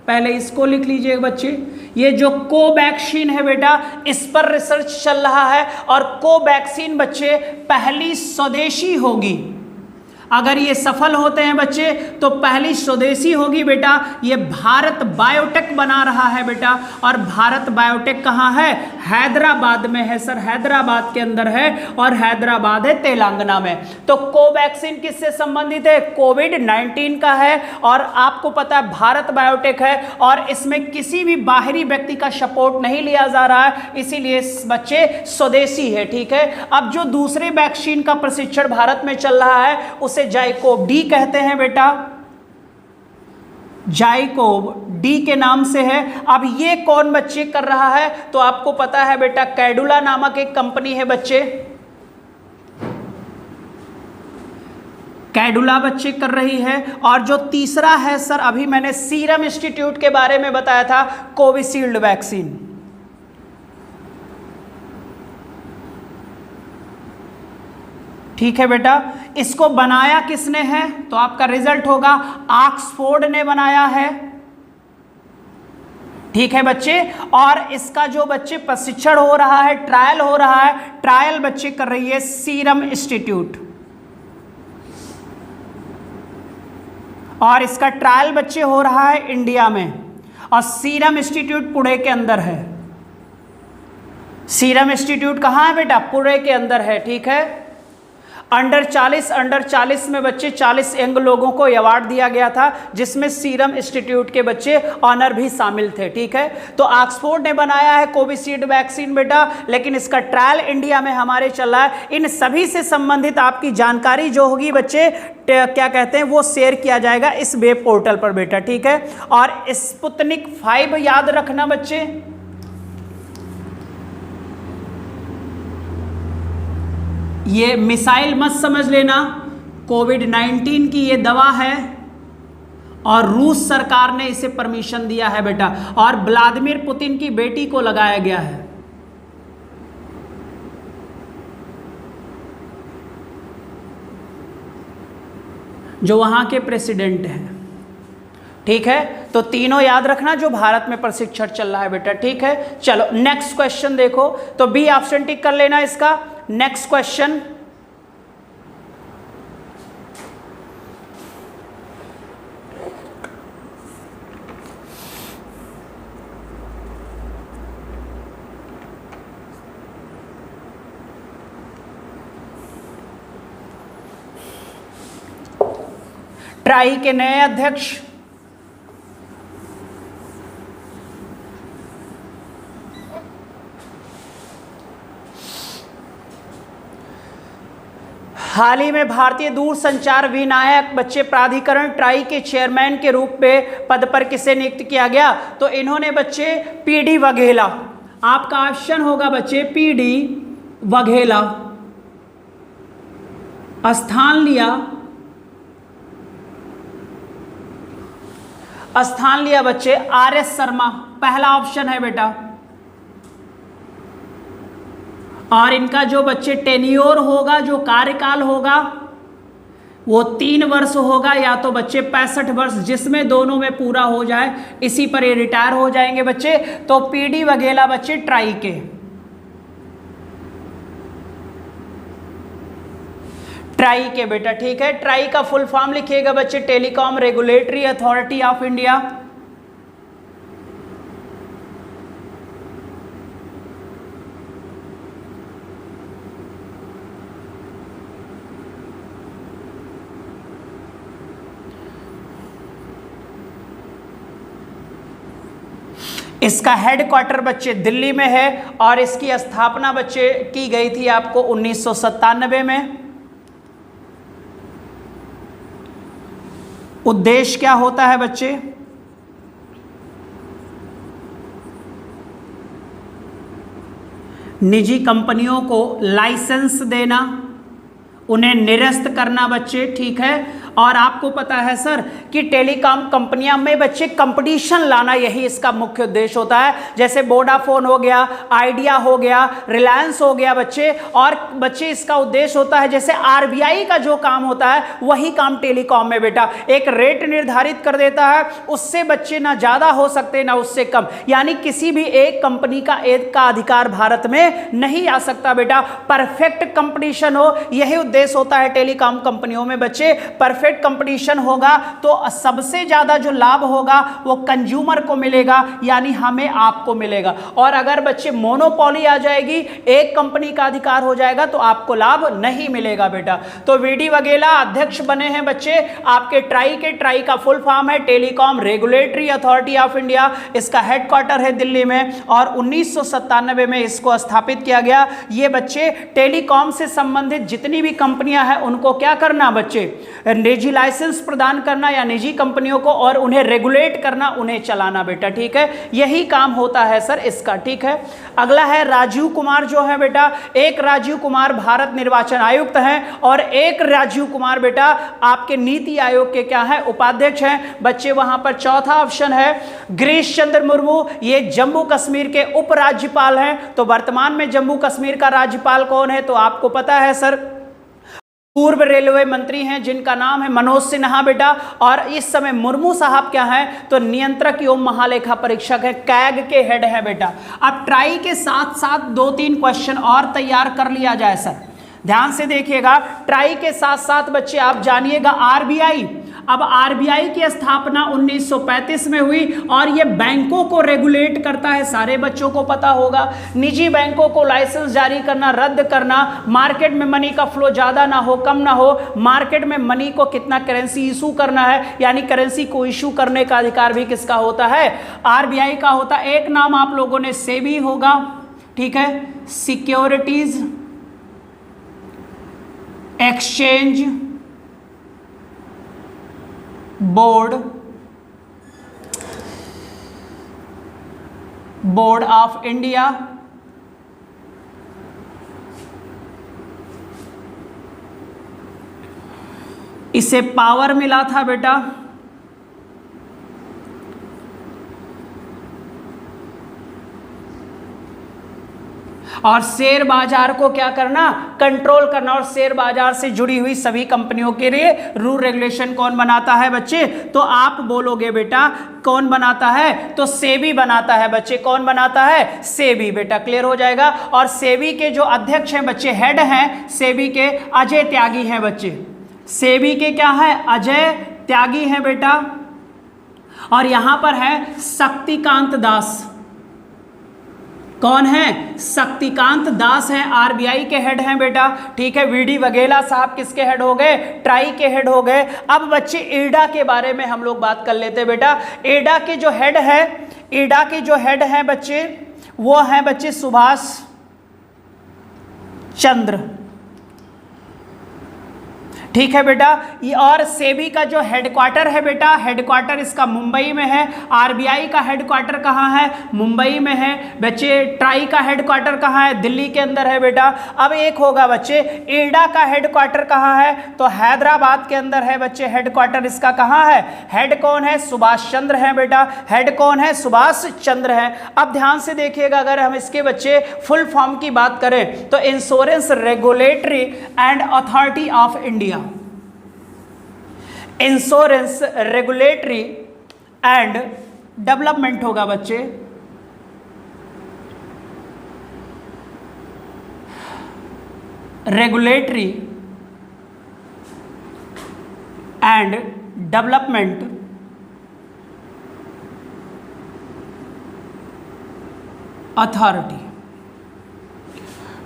पहले इसको लिख लीजिए बच्चे। ये जो कोवैक्सीन है बेटा इस पर रिसर्च चल रहा है, और कोवैक्सीन बच्चे पहली स्वदेशी होगी। अगर ये सफल होते हैं बच्चे तो पहली स्वदेशी होगी बेटा ये भारत बायोटेक बना रहा है बेटा। और भारत बायोटेक कहाँ है? हैदराबाद में है सर, हैदराबाद के अंदर है और हैदराबाद है तेलंगाना में। तो कोवैक्सीन किससे संबंधित है? कोविड-19 का है और आपको पता है भारत बायोटेक है और इसमें किसी भी बाहरी व्यक्ति का सपोर्ट नहीं लिया जा रहा है, इसीलिए बच्चे स्वदेशी है। ठीक है, अब जो दूसरे वैक्सीन का प्रशिक्षण भारत में चल रहा है उसे जाइकोव डी कहते हैं बेटा, जाइकोव डी के नाम से है। अब ये कौन बच्चे कर रहा है? तो आपको पता है बेटा कैडुला नामक एक कंपनी है बच्चे, कैडुला बच्चे कर रही है। और जो तीसरा है सर, अभी मैंने सीरम इंस्टीट्यूट के बारे में बताया था, कोविशील्ड वैक्सीन। ठीक है बेटा, इसको बनाया किसने है? तो आपका रिजल्ट होगा ऑक्सफोर्ड ने बनाया है। ठीक है बच्चे, और इसका जो बच्चे प्रशिक्षण हो रहा है, ट्रायल हो रहा है, ट्रायल बच्चे कर रही है सीरम इंस्टीट्यूट, और इसका ट्रायल बच्चे हो रहा है इंडिया में, और सीरम इंस्टीट्यूट पुणे के अंदर है। सीरम इंस्टीट्यूट कहाँ है बेटा? पुणे के अंदर है। ठीक है, अंडर 40 में बच्चे 40 यंग लोगों को अवार्ड दिया गया था, जिसमें सीरम इंस्टीट्यूट के बच्चे ऑनर भी शामिल थे। ठीक है, तो ऑक्सफोर्ड ने बनाया है कोविशील्ड वैक्सीन बेटा, लेकिन इसका ट्रायल इंडिया में हमारे चल रहा है। इन सभी से संबंधित आपकी जानकारी जो होगी बच्चे क्या कहते हैं वो शेयर किया जाएगा इस वेब पोर्टल पर बेटा। ठीक है, और स्पुतनिक 5 याद रखना बच्चे, ये मिसाइल मत समझ लेना, कोविड-19 की ये दवा है और रूस सरकार ने इसे परमिशन दिया है बेटा, और व्लादिमीर पुतिन की बेटी को लगाया गया है। जो वहां के प्रेसिडेंट हैं। ठीक है, तो तीनों याद रखना जो भारत में प्रशिक्षण चल रहा है बेटा। ठीक है, चलो नेक्स्ट क्वेश्चन देखो, तो बी ऑप्शन टिक कर लेना इसका। नेक्स्ट क्वेश्चन, ट्राई के नए अध्यक्ष हाल ही में भारतीय दूरसंचार विनियामक बच्चे प्राधिकरण ट्राई के चेयरमैन के रूप में पद पर किसे नियुक्त किया गया? तो इन्होंने बच्चे पीडी वघेला, आपका ऑप्शन होगा बच्चे पीडी वघेला। स्थान लिया बच्चे आर एस शर्मा, पहला ऑप्शन है बेटा। और इनका जो बच्चे टेन्योर होगा, जो कार्यकाल होगा वो 3 वर्ष होगा, या तो बच्चे 65 वर्ष, जिसमें दोनों में पूरा हो जाए, इसी पर ये रिटायर हो जाएंगे बच्चे। तो पीडी वघेला बच्चे ट्राई के बेटा। ठीक है, ट्राई का फुल फॉर्म लिखिएगा बच्चे, telecom regulatory authority of India. इसका हेडक्वार्टर बच्चे दिल्ली में है और इसकी स्थापना बच्चे की गई थी आपको 1997 में। उद्देश्य क्या होता है बच्चे? निजी कंपनियों को लाइसेंस देना, उन्हें निरस्त करना बच्चे। ठीक है, और आपको पता है सर कि टेलीकॉम कंपनियां में बच्चे कंपटीशन लाना यही इसका मुख्य उद्देश्य होता है। जैसे वोडाफोन हो गया, आइडिया हो गया, रिलायंस हो गया बच्चे, और बच्चे इसका उद्देश्य होता है जैसे आरबीआई का जो काम होता है वही काम टेलीकॉम में बेटा, एक रेट निर्धारित कर देता है, उससे बच्चे ना ज्यादा हो सकते ना उससे कम, यानी किसी भी एक कंपनी का एक का अधिकार भारत में नहीं आ सकता बेटा। परफेक्ट कंपटीशन हो, यही उद्देश्य होता है टेलीकॉम कंपनियों में बच्चे। परफेक्ट कंपटीशन होगा तो सबसे ज्यादा जो लाभ होगा वो कंज्यूमर को मिलेगा, यानी हमें आपको मिलेगा। और अगर बच्चे मोनोपोली आ जाएगी, एक कंपनी का अधिकार हो जाएगा, तो आपको लाभ नहीं मिलेगा बेटा। तो वीडी वगेला अध्यक्ष बने हैं बच्चे आपके ट्राई के। ट्राई का फुल फॉर्म है telecom regulatory authority of India, इसका हेडक्वार्टर है दिल्ली में और 1997 में इसको स्थापित किया गया। ये बच्चे टेलीकॉम से संबंधित जितनी भी कंपनियां हैं उनको क्या करना बच्चे, निजी लाइसेंस प्रदान करना या निजी कंपनियों को, और उन्हें रेगुलेट करना, उन्हें चलाना बेटा, ठीक है। यही काम होता है सर इसका, ठीक है। अगला है राजीव कुमार जो है बेटा, एक राजीव कुमार भारत निर्वाचन आयुक्त हैं और एक राजीव कुमार बेटा आपके नीति आयोग के क्या है, उपाध्यक्ष हैं बच्चे। वहां पर चौथा ऑप्शन है गिरीश चंद्र मुर्मू, ये जम्मू कश्मीर के उपराज्यपाल हैं। तो वर्तमान में जम्मू कश्मीर का राज्यपाल कौन है, तो आपको पता है सर, पूर्व रेलवे मंत्री हैं जिनका नाम है मनोज सिन्हा बेटा। और इस समय मुर्मू साहब क्या हैं, तो नियंत्रक एवं महालेखा परीक्षक है, कैग के हेड है बेटा। अब ट्राई के साथ साथ 2-3 क्वेश्चन और तैयार कर लिया जाए सर, ध्यान से देखिएगा। ट्राई के साथ साथ बच्चे आप जानिएगा आरबीआई। अब आरबीआई की स्थापना 1935 में हुई और ये बैंकों को रेगुलेट करता है, सारे बच्चों को पता होगा। निजी बैंकों को लाइसेंस जारी करना, रद्द करना, मार्केट में मनी का फ्लो ज़्यादा ना हो कम ना हो, मार्केट में मनी को कितना करेंसी इशू करना है, यानी करेंसी को इशू करने का अधिकार भी किसका होता है, आरबीआई का होता है। एक नाम आप लोगों ने सेबी होगा, ठीक है, securities exchange board of India, इसे पावर मिला था बेटा, और शेयर बाजार को क्या करना, कंट्रोल करना। और शेयर बाजार से जुड़ी हुई सभी कंपनियों के लिए रूल रेगुलेशन कौन बनाता है बच्चे, तो आप बोलोगे बेटा कौन बनाता है, तो सेबी बनाता है बच्चे। कौन बनाता है, सेबी बेटा, क्लियर हो जाएगा। और सेबी के जो अध्यक्ष हैं बच्चे, हेड हैं सेबी के, अजय त्यागी हैं बच्चे। सेबी के क्या है, अजय त्यागी हैं बेटा। और यहां पर है शक्तिकांत दास, कौन है, शक्तिकांत दास हैं, आरबीआई के हेड हैं बेटा, ठीक है। वीडी वगेला साहब किसके हेड हो गए, ट्राई के हेड हो गए। अब बच्चे एडा के बारे में हम लोग बात कर लेते हैं बेटा। एडा के जो हेड है, एडा के जो हेड हैं बच्चे, वो हैं बच्चे सुभाष चंद्र, ठीक है बेटा। ये और सेबी का जो हेडक्वार्टर है बेटा, हेडक्वार्टर इसका मुंबई में है। आरबीआई का हेडक्वार्टर कहाँ है, मुंबई में है बच्चे। ट्राई का हेडक्वार्टर कहाँ है, दिल्ली के अंदर है बेटा। अब एक होगा बच्चे, एडा का हेडक्वार्टर कहाँ है, तो हैदराबाद के अंदर है बच्चे हेडक्वार्टर इसका। कहाँ है, हेड कौन है, सुभाष चंद्र है बेटा, हेड कौन है, सुभाष चंद्र है। अब ध्यान से देखिएगा, अगर हम इसके बच्चे फुल फॉर्म की बात करें तो insurance regulatory and authority of India, insurance regulatory and development होगा बच्चे, रेगुलेटरी एंड डेवलपमेंट अथॉरिटी,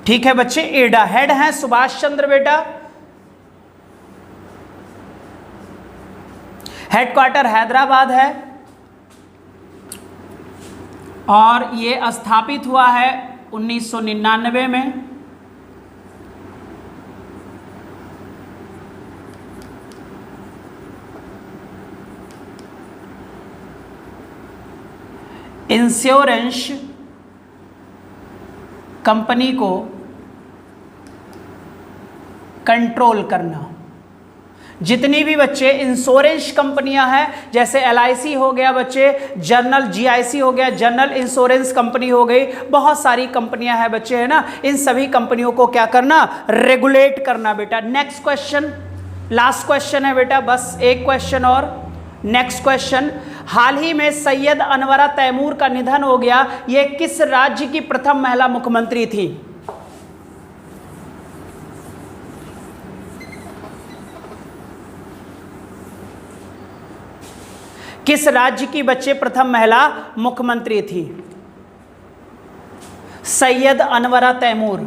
ठीक है बच्चे। एडा हेड हैं सुभाष चंद्र बेटा, हेडक्वार्टर हैदराबाद है और ये स्थापित हुआ है 1999 में। इंश्योरेंस कंपनी को कंट्रोल करना, जितनी भी बच्चे इंश्योरेंस कंपनियां हैं, जैसे LIC हो गया बच्चे, जनरल GIC हो गया, जनरल इंश्योरेंस कंपनी हो गई, बहुत सारी कंपनियां हैं बच्चे, है ना। इन सभी कंपनियों को क्या करना, रेगुलेट करना बेटा। नेक्स्ट क्वेश्चन, लास्ट क्वेश्चन है बेटा, बस एक क्वेश्चन और। नेक्स्ट क्वेश्चन, हाल ही में सैयद अनवरा तैमूर का निधन हो गया, यह किस राज्य की प्रथम महिला मुख्यमंत्री थी? किस राज्य की बच्चे प्रथम महिला मुख्यमंत्री थी? सैयद अनवरा तैमूर।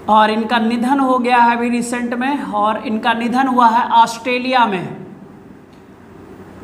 और इनका निधन हो गया है अभी रिसेंट में, और इनका निधन हुआ है ऑस्ट्रेलिया में।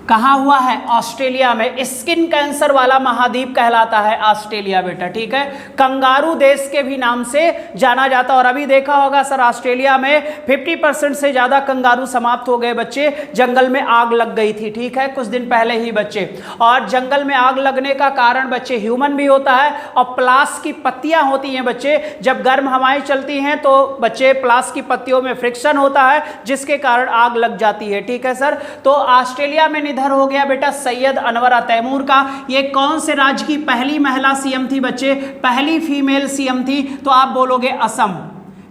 कहाँ हुआ है? ऑस्ट्रेलिया में। स्किन कैंसर वाला महाद्वीप कहलाता है ऑस्ट्रेलिया बेटा, ठीक है। कंगारू देश के भी नाम से जाना जाता। और अभी देखा होगा सर, ऑस्ट्रेलिया में 50% से ज़्यादा कंगारू समाप्त हो गए बच्चे, जंगल में आग लग गई थी, ठीक है, कुछ दिन पहले ही बच्चे। और जंगल में आग लगने का कारण बच्चे ह्यूमन भी होता है, और प्लास की पत्तियाँ होती हैं बच्चे, जब गर्म हवाएं चलती हैं तो बच्चे प्लास की पत्तियों में फ्रिक्शन होता है, जिसके कारण आग लग जाती है, ठीक है सर। तो ऑस्ट्रेलिया में निधन हो गया बेटा सैयद अनवरा तैमूर का। ये कौन से राज्य की पहली महिला सीएम थी बच्चे? पहली फीमेल सीएम थी, तो आप बोलोगे असम।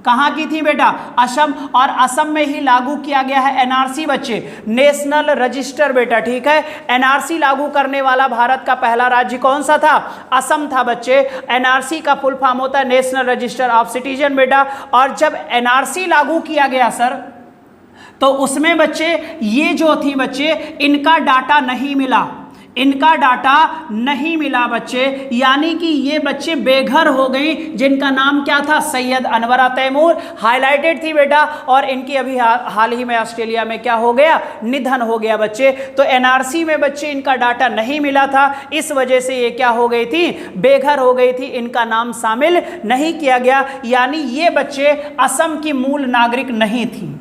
कहां की थी बेटा? असम। और असम में ही लागू किया गया है NRC बच्चे, नेशनल रजिस्टर बेटा, ठीक है। NRC लागू करने वाला भारत का पहला राज्य कौन सा था? असम था बच्चे। NRC का फुल फॉर्म होता है नेशनल रजिस्टर ऑफ सिटीजन बेटा। और जब NRC लागू किया गया सर, तो उसमें बच्चे ये जो थी बच्चे, इनका डाटा नहीं मिला, इनका डाटा नहीं मिला बच्चे, यानी कि ये बच्चे बेघर हो गई, जिनका नाम क्या था? सैयद अनवरा तैमूर हाईलाइटेड थी बेटा। और इनकी अभी हाल ही में ऑस्ट्रेलिया में क्या हो गया? निधन हो गया बच्चे। तो NRC में बच्चे इनका डाटा नहीं मिला था, इस वजह से ये क्या हो गई थी? बेघर हो गई थी, इनका नाम शामिल नहीं किया गया, यानी ये बच्चे असम की मूल नागरिक नहीं थी।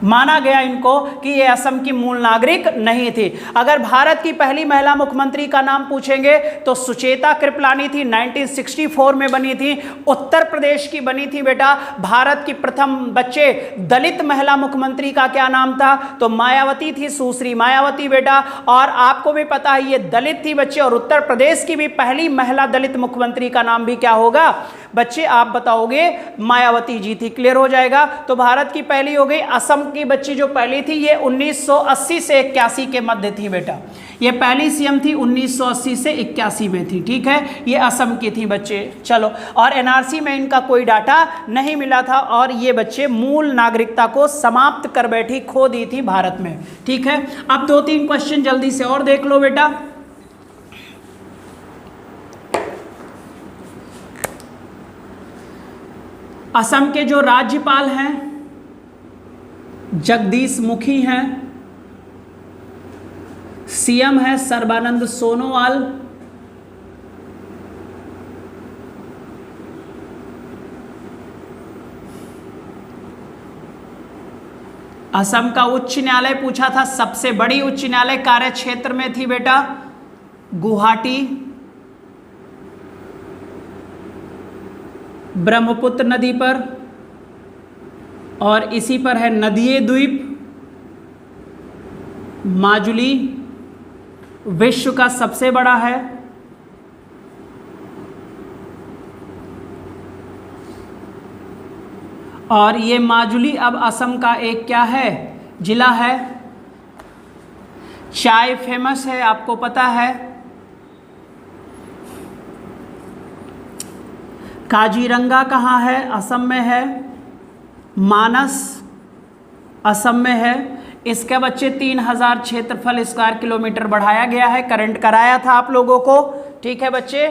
माना गया इनको कि ये असम की मूल नागरिक नहीं थी। अगर भारत की पहली महिला मुख्यमंत्री का नाम पूछेंगे तो सुचेता कृपलानी थी, 1964 में बनी थी, उत्तर प्रदेश की बनी थी बेटा। भारत की प्रथम बच्चे दलित महिला मुख्यमंत्री का क्या नाम था? तो मायावती थी, सुश्री मायावती बेटा। और आपको भी पता है ये दलित थी बच्चे। और उत्तर प्रदेश की भी पहली महिला दलित मुख्यमंत्री का नाम भी क्या होगा बच्चे? आप बताओगे मायावती जी थी। क्लियर हो जाएगा। तो भारत की पहली हो गई। असम की बच्ची जो पहली थी ये 1980 से 81 के मध्य थी बेटा। ये पहली सीएम थी 1980 से 81 में थी, ठीक है। ये असम की थी बच्चे। चलो, और NRC में इनका कोई डाटा नहीं मिला था, और ये बच्चे मूल नागरिकता को समाप्त कर बैठी, खो दी थी भारत में, ठीक है। अब 2-3 क्वेश्चन जल्दी से और देख लो बेटा। असम के जो राज्यपाल हैं जगदीश मुखी हैं, सीएम है सर्बानंद सोनोवाल, असम का उच्च न्यायालय पूछा था, सबसे बड़ी उच्च न्यायालय कार्य क्षेत्र में थी बेटा गुवाहाटी। ब्रह्मपुत्र नदी पर, और इसी पर है नदीय द्वीप माजुली, विश्व का सबसे बड़ा है। और ये माजुली अब असम का एक क्या है? जिला है। चाय फेमस है, आपको पता है। काजीरंगा कहाँ है? असम में है। मानस असम में है। इसके बच्चे 3000 क्षेत्रफल स्क्वायर किलोमीटर बढ़ाया गया है, करंट कराया था आप लोगों को, ठीक है बच्चे।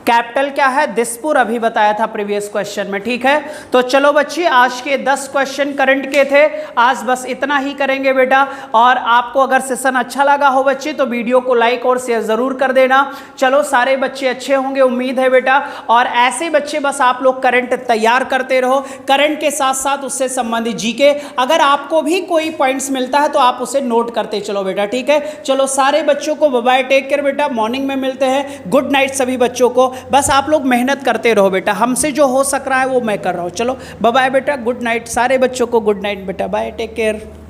कैपिटल क्या है? दिसपुर, अभी बताया था प्रीवियस क्वेश्चन में, ठीक है। तो चलो बच्चे, आज के 10 क्वेश्चन करंट के थे, आज बस इतना ही करेंगे बेटा। और आपको अगर सेशन अच्छा लगा हो बच्चे तो वीडियो को लाइक और शेयर जरूर कर देना। चलो, सारे बच्चे अच्छे होंगे उम्मीद है बेटा। और ऐसे बच्चे बस आप लोग करंट तैयार करते रहो, करंट के साथ साथ उससे संबंधित जीके, अगर आपको भी कोई पॉइंट्स मिलता है तो आप उसे नोट करते चलो बेटा, ठीक है। चलो सारे बच्चों को बाय बाय, टेक केयर बेटा, मॉर्निंग में मिलते हैं, गुड नाइट सभी बच्चों को। बस आप लोग मेहनत करते रहो बेटा, हमसे जो हो सक रहा है वो मैं कर रहा हूँ। चलो बाय बाय बेटा, गुड नाइट सारे बच्चों को, गुड नाइट बेटा, बाय, टेक केयर।